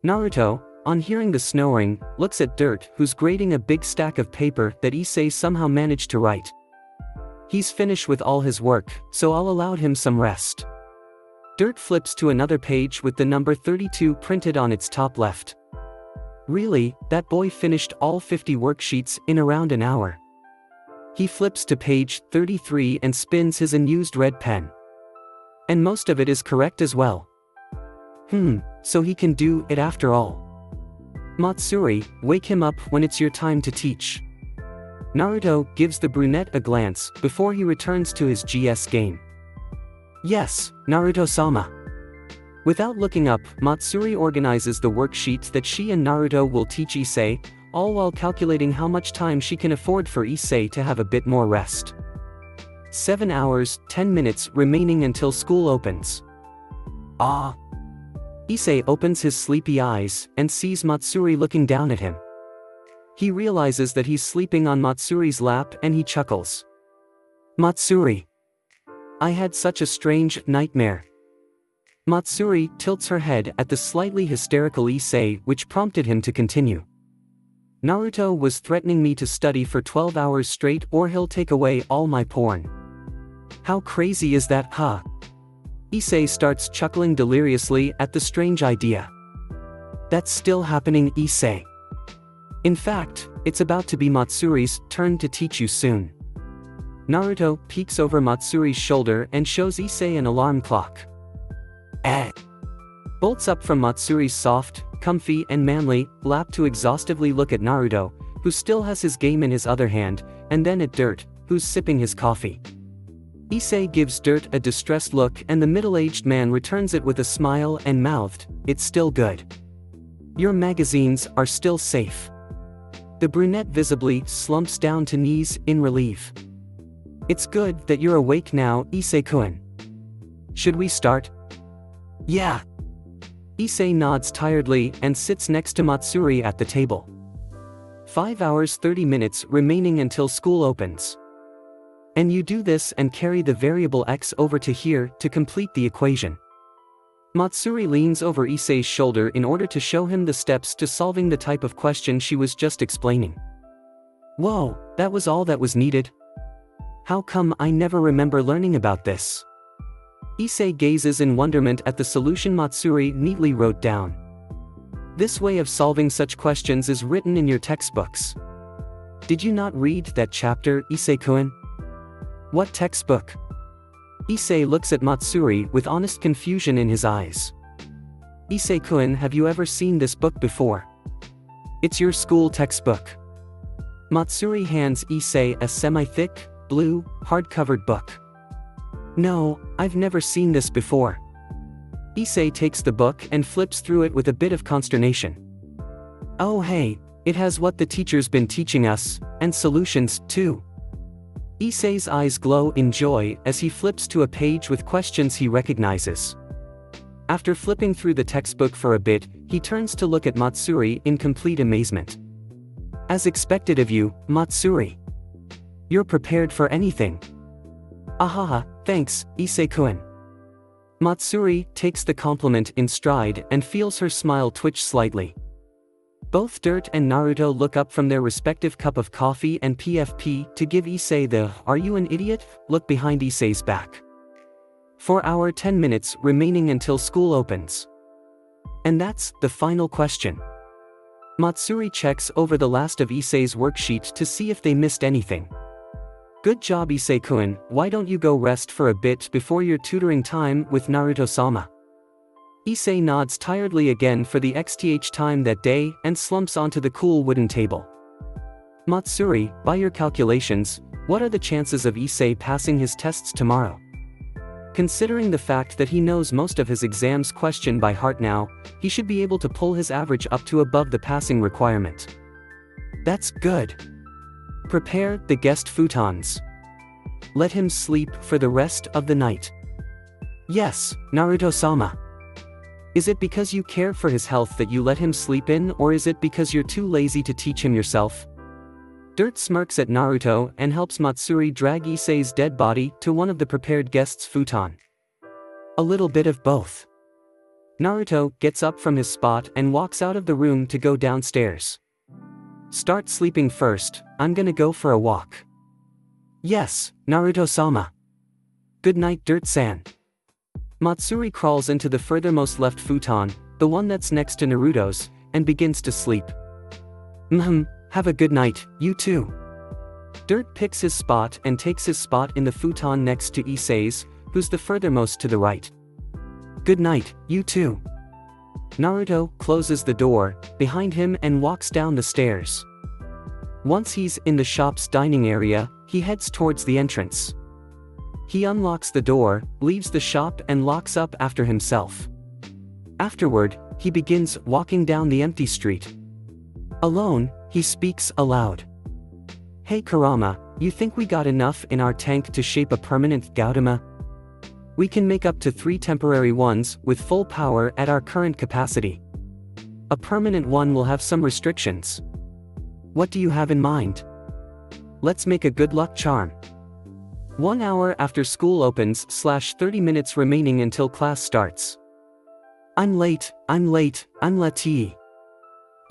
Naruto, on hearing the snoring, looks at Dirt, who's grading a big stack of paper that Issei somehow managed to write. He's finished with all his work, so I'll allow him some rest. Dirt flips to another page with the number 32 printed on its top left. Really, that boy finished all 50 worksheets in around an hour. He flips to page 33 and spins his unused red pen. And most of it is correct as well. So he can do it after all. Matsuri, wake him up when it's your time to teach. Naruto gives the brunette a glance before he returns to his GS game. Yes, Naruto-sama. Without looking up, Matsuri organizes the worksheets that she and Naruto will teach Issei, all while calculating how much time she can afford for Issei to have a bit more rest. 7 hours, 10 minutes remaining until school opens. Ah! Issei opens his sleepy eyes and sees Matsuri looking down at him. He realizes that he's sleeping on Matsuri's lap and he chuckles. Matsuri. I had such a strange nightmare. Matsuri tilts her head at the slightly hysterical Issei, which prompted him to continue. Naruto was threatening me to study for 12 hours straight or he'll take away all my porn. How crazy is that, huh? Issei starts chuckling deliriously at the strange idea. That's still happening, Issei. In fact, it's about to be Matsuri's turn to teach you soon. Naruto peeks over Matsuri's shoulder and shows Issei an alarm clock. Bolts up from Matsuri's soft, comfy and manly lap to exhaustively look at Naruto, who still has his game in his other hand, and then at Dirt, who's sipping his coffee. Issei gives Dirt a distressed look and the middle-aged man returns it with a smile and mouthed, "It's still good. Your magazines are still safe." The brunette visibly slumps down to knees in relief. "It's good that you're awake now, Issei-kun. Should we start?" "Yeah." Issei nods tiredly and sits next to Matsuri at the table. 5 hours 30 minutes remaining until school opens. And you do this and carry the variable x over to here to complete the equation. Matsuri leans over Issei's shoulder in order to show him the steps to solving the type of question she was just explaining. Whoa, that was all that was needed? How come I never remember learning about this? Issei gazes in wonderment at the solution Matsuri neatly wrote down. This way of solving such questions is written in your textbooks. Did you not read that chapter, Issei-kun? What textbook? Issei looks at Matsuri with honest confusion in his eyes. Issei-kun, have you ever seen this book before? It's your school textbook. Matsuri hands Issei a semi-thick, blue, hard-covered book. No, I've never seen this before. Issei takes the book and flips through it with a bit of consternation. Oh hey, it has what the teacher's been teaching us, and solutions, too. Issei's eyes glow in joy as he flips to a page with questions he recognizes. After flipping through the textbook for a bit, he turns to look at Matsuri in complete amazement. As expected of you, Matsuri. You're prepared for anything. Ahaha, thanks, Issei-kun. Matsuri takes the compliment in stride and feels her smile twitch slightly. Both Dirt and Naruto look up from their respective cup of coffee and PFP to give Issei the "Are you an idiot?" look behind Issei's back. 4 hours 10 minutes remaining until school opens. And that's the final question. Matsuri checks over the last of Issei's worksheet to see if they missed anything. Good job, Issei-kun, why don't you go rest for a bit before your tutoring time with Naruto-sama? Issei nods tiredly again for the xth time that day and slumps onto the cool wooden table. Matsuri, by your calculations, what are the chances of Issei passing his tests tomorrow? Considering the fact that he knows most of his exam's question by heart now, he should be able to pull his average up to above the passing requirement. That's good. Prepare the guest futons. Let him sleep for the rest of the night. Yes, Naruto-sama. Is it because you care for his health that you let him sleep in, or is it because you're too lazy to teach him yourself? Dirt smirks at Naruto and helps Matsuri drag Issei's dead body to one of the prepared guest's futon. A little bit of both. Naruto gets up from his spot and walks out of the room to go downstairs. Start sleeping first, I'm gonna go for a walk. Yes, Naruto-sama. Good night, Dirt-san. Matsuri crawls into the furthermost left futon, the one that's next to Naruto's, and begins to sleep. Have a good night, you too. Dirt picks his spot and takes his spot in the futon next to Issei's, who's the furthermost to the right. Good night, you too. Naruto closes the door behind him and walks down the stairs. Once he's in the shop's dining area, he heads towards the entrance. He unlocks the door, leaves the shop and locks up after himself. Afterward, he begins walking down the empty street. Alone, he speaks aloud. Hey Kurama, you think we got enough in our tank to shape a permanent Gautama? We can make up to 3 temporary ones with full power at our current capacity. A permanent one will have some restrictions. What do you have in mind? Let's make a good luck charm. 1 hour after school opens / 30 minutes remaining until class starts. I'm late, I'm late.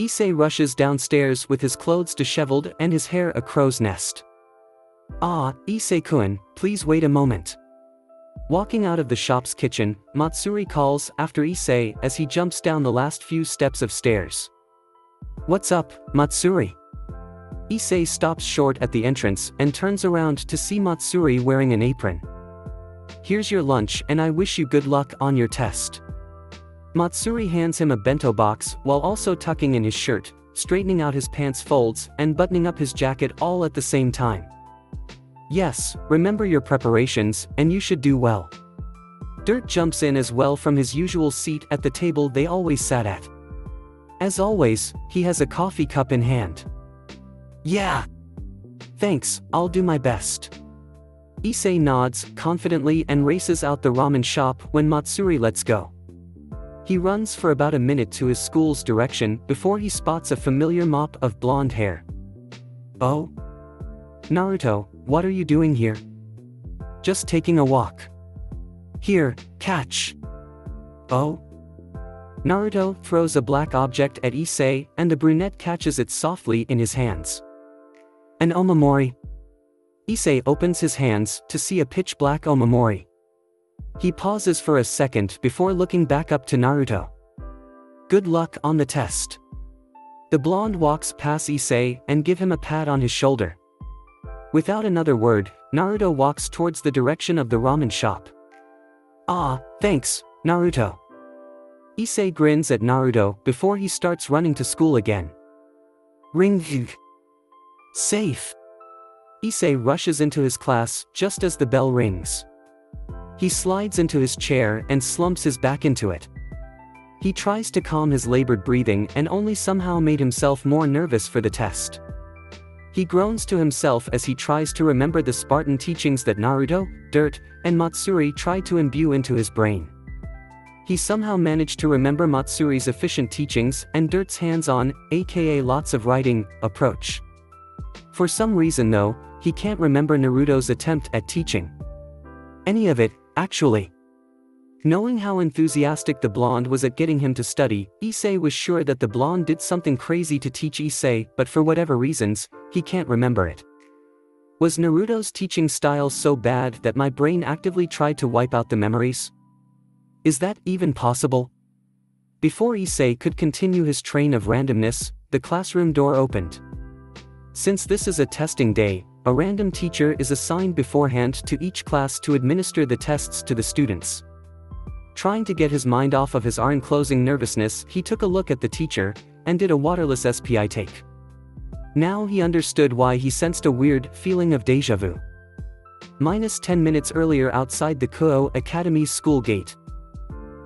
Issei rushes downstairs with his clothes disheveled and his hair a crow's nest. Ah, Issei-kun, please wait a moment. Walking out of the shop's kitchen, Matsuri calls after Issei as he jumps down the last few steps of stairs. What's up, Matsuri? Issei stops short at the entrance and turns around to see Matsuri wearing an apron. Here's your lunch and I wish you good luck on your test. Matsuri hands him a bento box while also tucking in his shirt, straightening out his pants folds and buttoning up his jacket all at the same time. Yes, remember your preparations, and you should do well. Dirt jumps in as well from his usual seat at the table they always sat at. As always, he has a coffee cup in hand. Yeah. Thanks, I'll do my best. Issei nods confidently and races out the ramen shop when Matsuri lets go. He runs for about a minute to his school's direction before he spots a familiar mop of blonde hair. Oh? Naruto, what are you doing here? Just taking a walk. Here, catch. Oh? Naruto throws a black object at Issei and the brunette catches it softly in his hands. An omamori. Issei opens his hands to see a pitch-black omamori. He pauses for a second before looking back up to Naruto. Good luck on the test. The blonde walks past Issei and gives him a pat on his shoulder. Without another word, Naruto walks towards the direction of the ramen shop. Ah, thanks, Naruto. Issei grins at Naruto before he starts running to school again. Ring. Safe. Issei rushes into his class just as the bell rings. He slides into his chair and slumps his back into it. He tries to calm his labored breathing and only somehow made himself more nervous for the test. He groans to himself as he tries to remember the Spartan teachings that Naruto, Dirt, and Matsuri tried to imbue into his brain. He somehow managed to remember Matsuri's efficient teachings and Dirt's hands-on, aka lots of writing, approach. For some reason though, he can't remember Naruto's attempt at teaching any of it, actually. Knowing how enthusiastic the blonde was at getting him to study, Issei was sure that the blonde did something crazy to teach Issei, but for whatever reasons, he can't remember it. Was Naruto's teaching style so bad that my brain actively tried to wipe out the memories? Is that even possible? Before Issei could continue his train of randomness, the classroom door opened. Since this is a testing day, a random teacher is assigned beforehand to each class to administer the tests to the students. Trying to get his mind off of his enclosing nervousness, he took a look at the teacher, and did a waterless SPI take. Now he understood why he sensed a weird feeling of déjà vu. -10 minutes earlier outside the Kuo Academy's school gate.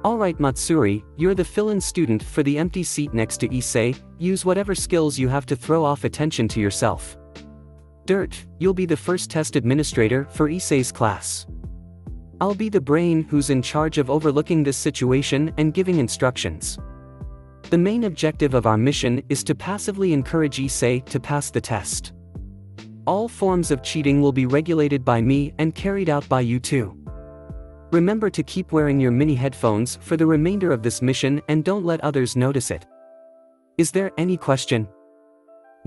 Alright Matsuri, you're the fill-in student for the empty seat next to Issei, use whatever skills you have to throw off attention to yourself. Dirt, you'll be the first test administrator for Issei's class. I'll be the brain who's in charge of overlooking this situation and giving instructions. The main objective of our mission is to passively encourage Issei to pass the test. All forms of cheating will be regulated by me and carried out by you too. Remember to keep wearing your mini headphones for the remainder of this mission and don't let others notice it. Is there any question?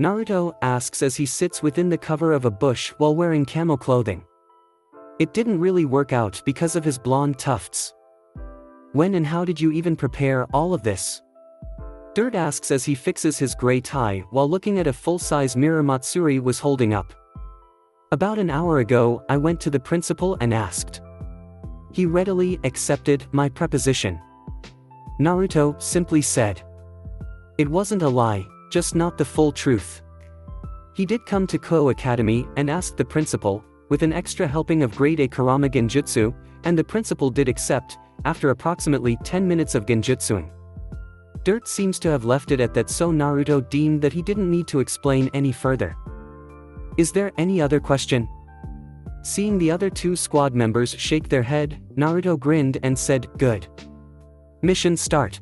Naruto asks as he sits within the cover of a bush while wearing camo clothing. It didn't really work out because of his blonde tufts. When and how did you even prepare all of this? Dirt asks as he fixes his gray tie while looking at a full-size mirror Matsuri was holding up. About an hour ago, I went to the principal and asked. He readily accepted my proposition. Naruto simply said. It wasn't a lie, just not the full truth. He did come to Kuo Academy and asked the principal, with an extra helping of grade A Karama Genjutsu, and the principal did accept, after approximately 10 minutes of genjutsuing. Dirt seems to have left it at that, so Naruto deemed that he didn't need to explain any further. Is there any other question? Seeing the other two squad members shake their head, Naruto grinned and said, good. Mission start.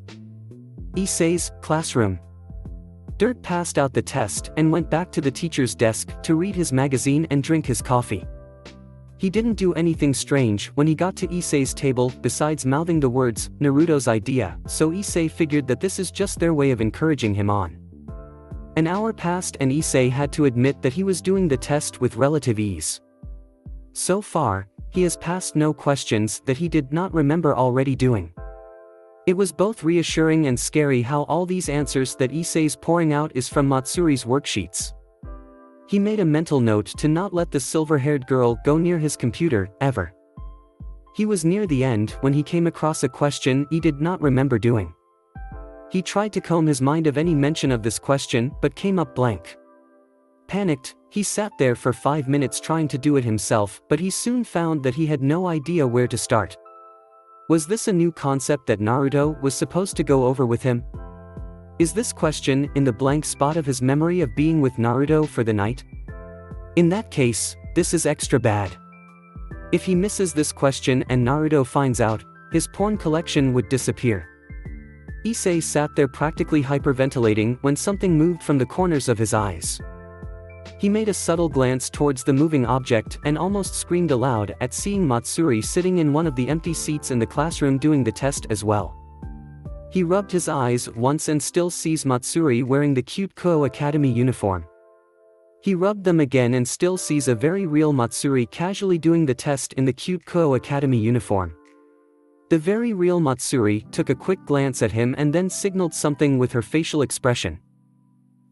Issei's classroom. Dirt passed out the test and went back to the teacher's desk to read his magazine and drink his coffee. He didn't do anything strange when he got to Issei's table besides mouthing the words, "Naruto's idea," so Issei figured that this is just their way of encouraging him on. An hour passed and Issei had to admit that he was doing the test with relative ease. So far, he has passed no questions that he did not remember already doing. It was both reassuring and scary how all these answers that Issei's pouring out is from Matsuri's worksheets. He made a mental note to not let the silver-haired girl go near his computer, ever. He was near the end when he came across a question he did not remember doing. He tried to comb his mind of any mention of this question but came up blank. Panicked, he sat there for 5 minutes trying to do it himself, but he soon found that he had no idea where to start. Was this a new concept that Naruto was supposed to go over with him? Is this question in the blank spot of his memory of being with Naruto for the night? In that case, this is extra bad. If he misses this question and Naruto finds out, his porn collection would disappear. Issei sat there practically hyperventilating when something moved from the corners of his eyes. He made a subtle glance towards the moving object and almost screamed aloud at seeing Matsuri sitting in one of the empty seats in the classroom doing the test as well. He rubbed his eyes once and still sees Matsuri wearing the cute Kuo Academy uniform. He rubbed them again and still sees a very real Matsuri casually doing the test in the cute Kuo Academy uniform. The very real Matsuri took a quick glance at him and then signaled something with her facial expression.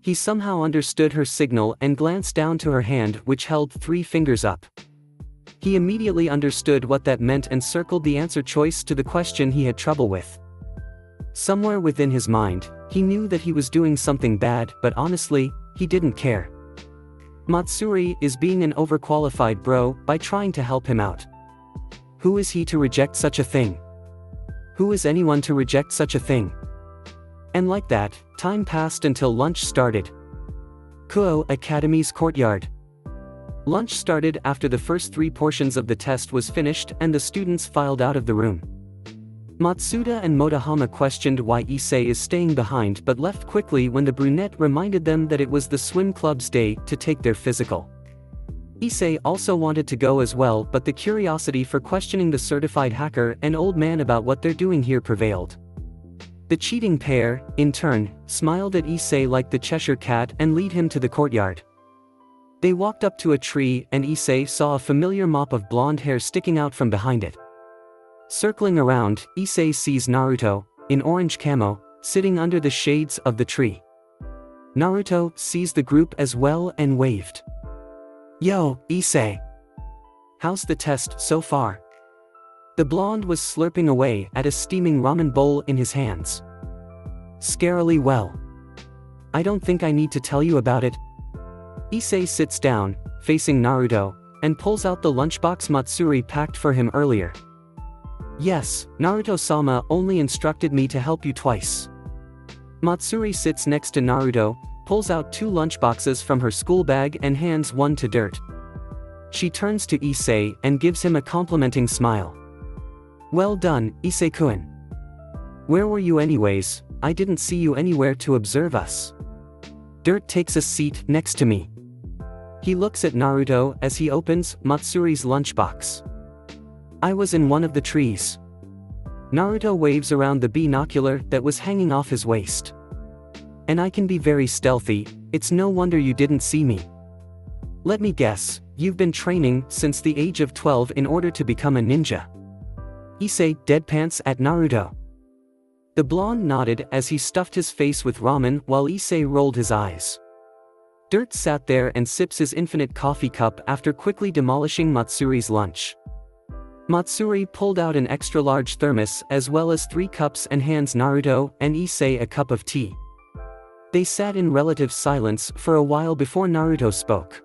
He somehow understood her signal and glanced down to her hand, which held 3 fingers up. He immediately understood what that meant and circled the answer choice to the question he had trouble with. Somewhere within his mind, he knew that he was doing something bad, but honestly, he didn't care. Matsuri is being an overqualified bro by trying to help him out. Who is he to reject such a thing? Who is anyone to reject such a thing? And like that, time passed until lunch started. Kuo Academy's courtyard. Lunch started after the first 3 portions of the test was finished and the students filed out of the room. Matsuda and Motohama questioned why Issei is staying behind but left quickly when the brunette reminded them that it was the swim club's day to take their physical. Issei also wanted to go as well, but the curiosity for questioning the certified hacker and old man about what they're doing here prevailed. The cheating pair, in turn, smiled at Issei like the Cheshire Cat and lead him to the courtyard. They walked up to a tree and Issei saw a familiar mop of blonde hair sticking out from behind it. Circling around, Issei sees Naruto, in orange camo, sitting under the shades of the tree. Naruto sees the group as well and waved. "Yo, Issei. How's the test so far?" The blonde was slurping away at a steaming ramen bowl in his hands. "Scarily well. I don't think I need to tell you about it." Issei sits down, facing Naruto, and pulls out the lunchbox Matsuri packed for him earlier. "Yes, Naruto-sama only instructed me to help you twice." Matsuri sits next to Naruto, pulls out 2 lunchboxes from her school bag and hands one to Dirt. She turns to Issei and gives him a complimenting smile. "Well done, Issei-kun. Where were you anyways? I didn't see you anywhere to observe us." Dirt takes a seat next to me. He looks at Naruto as he opens Matsuri's lunchbox. "I was in one of the trees." Naruto waves around the binocular that was hanging off his waist. "And I can be very stealthy, it's no wonder you didn't see me. Let me guess, you've been training since the age of 12 in order to become a ninja." Issei deadpants at Naruto. The blonde nodded as he stuffed his face with ramen while Issei rolled his eyes. Dirt sat there and sips his infinite coffee cup after quickly demolishing Matsuri's lunch. Matsuri pulled out an extra-large thermos as well as 3 cups and hands Naruto and Issei a cup of tea. They sat in relative silence for a while before Naruto spoke.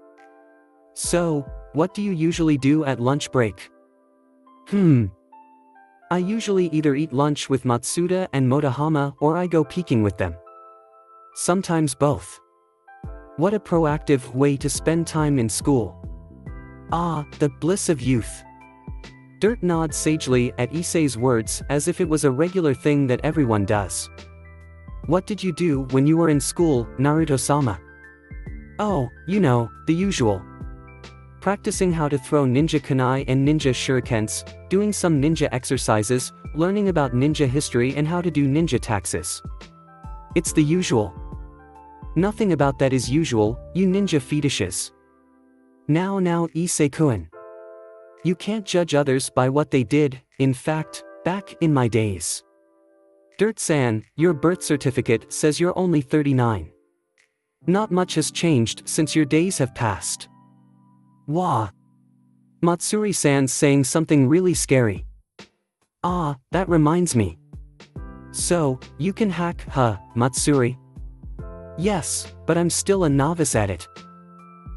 "So, what do you usually do at lunch break?" I usually either eat lunch with Matsuda and Motohama or I go peeking with them. Sometimes both." What a proactive way to spend time in school. Ah, the bliss of youth. Dirt nods sagely at Issei's words as if it was a regular thing that everyone does. "What did you do when you were in school, Naruto-sama?" "Oh, you know, the usual. practicing how to throw ninja kunai and ninja shurikens, doing some ninja exercises, learning about ninja history and how to do ninja taxes. It's the usual. Nothing about that is usual, you ninja fetishes. Now Issei-kun. You can't judge others by what they did, in fact, back in my days. Dirt-san, your birth certificate says you're only 39. Not much has changed since your days have passed. Wah. Matsuri-san's saying something really scary. Ah, that reminds me. So, you can hack, huh, Matsuri? Yes, but I'm still a novice at it.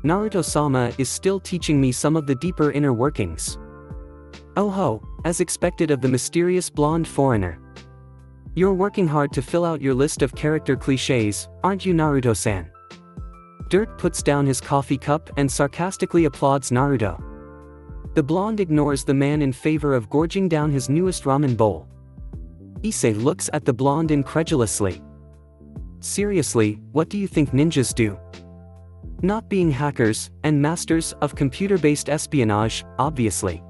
Naruto-sama is still teaching me some of the deeper inner workings. Oh ho, as expected of the mysterious blonde foreigner. You're working hard to fill out your list of character clichés, aren't you, Naruto-san? Dirt puts down his coffee cup and sarcastically applauds Naruto. The blonde ignores the man in favor of gorging down his newest ramen bowl. Issei looks at the blonde incredulously. Seriously, what do you think ninjas do? Not being hackers, and masters of computer-based espionage, obviously.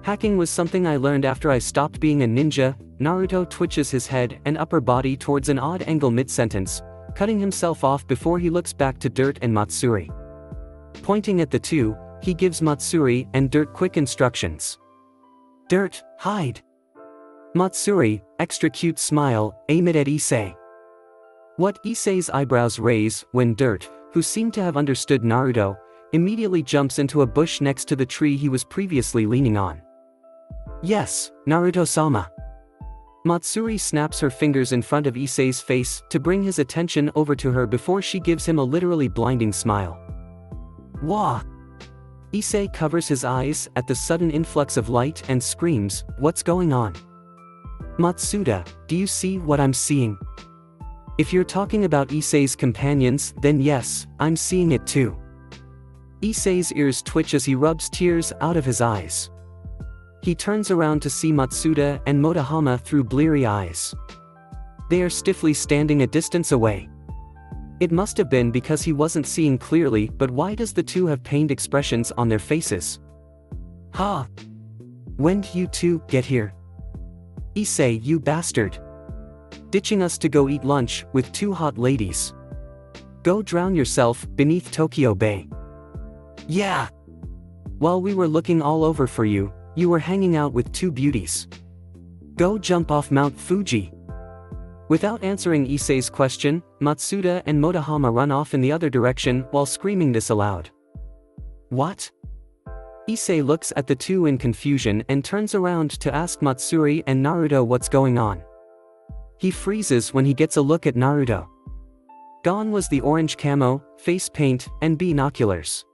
Hacking was something I learned after I stopped being a ninja. Naruto twitches his head and upper body towards an odd angle mid-sentence, cutting himself off before he looks back to Dirt and Matsuri. Pointing at the two, he gives Matsuri and Dirt quick instructions. Dirt, hide. Matsuri, extra cute smile, aim it at Issei. What Issei's eyebrows raise when Dirt, who seemed to have understood Naruto, immediately jumps into a bush next to the tree he was previously leaning on. Yes, Naruto-sama. Matsuri snaps her fingers in front of Issei's face to bring his attention over to her before she gives him a literally blinding smile. Wah! Issei covers his eyes at the sudden influx of light and screams, "What's going on? Matsuda, do you see what I'm seeing?" If you're talking about Issei's companions, then yes, I'm seeing it too. Issei's ears twitch as he rubs tears out of his eyes. He turns around to see Matsuda and Motohama through bleary eyes. They are stiffly standing a distance away. It must have been because he wasn't seeing clearly, but why does the two have pained expressions on their faces? Ha! When did you two get here? Issei, you bastard! Ditching us to go eat lunch with two hot ladies. Go drown yourself beneath Tokyo Bay. Yeah! While we were looking all over for you, you were hanging out with two beauties. Go jump off Mount Fuji. Without answering Issei's question, Matsuda and Motohama run off in the other direction while screaming this aloud. What? Issei looks at the two in confusion and turns around to ask Matsuri and Naruto what's going on. He freezes when he gets a look at Naruto. Gone was the orange camo, face paint, and binoculars.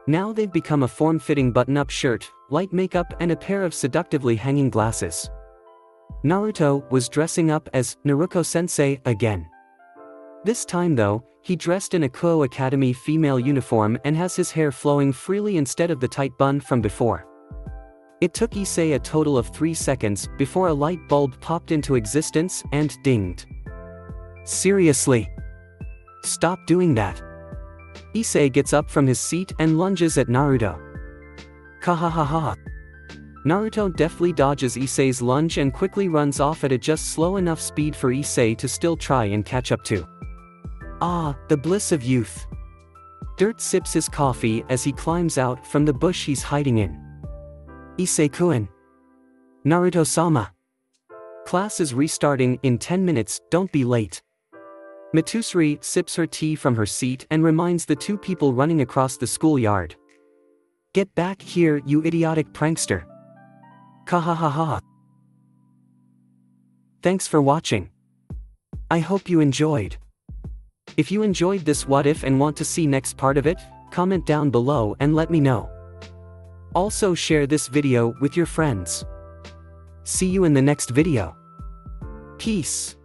Now they've become a form-fitting button-up shirt, light makeup and a pair of seductively hanging glasses. Naruto was dressing up as Naruto-sensei again. This time though, he dressed in a Kuo Academy female uniform and has his hair flowing freely instead of the tight bun from before. It took Issei a total of 3 seconds before a light bulb popped into existence and dinged. Seriously? Stop doing that. Issei gets up from his seat and lunges at Naruto. Kahahaha. Naruto deftly dodges Issei's lunge and quickly runs off at a just slow enough speed for Issei to still try and catch up to. Ah, the bliss of youth. Dirt sips his coffee as he climbs out from the bush he's hiding in. Issei-kun. Naruto-sama. Class is restarting in 10 minutes, don't be late. Matsuri sips her tea from her seat and reminds the two people running across the schoolyard. Get back here, you idiotic prankster. Kahahaha. Thanks for watching. I hope you enjoyed. If you enjoyed this what if and want to see next part of it, comment down below and let me know. Also share this video with your friends. See you in the next video. Peace.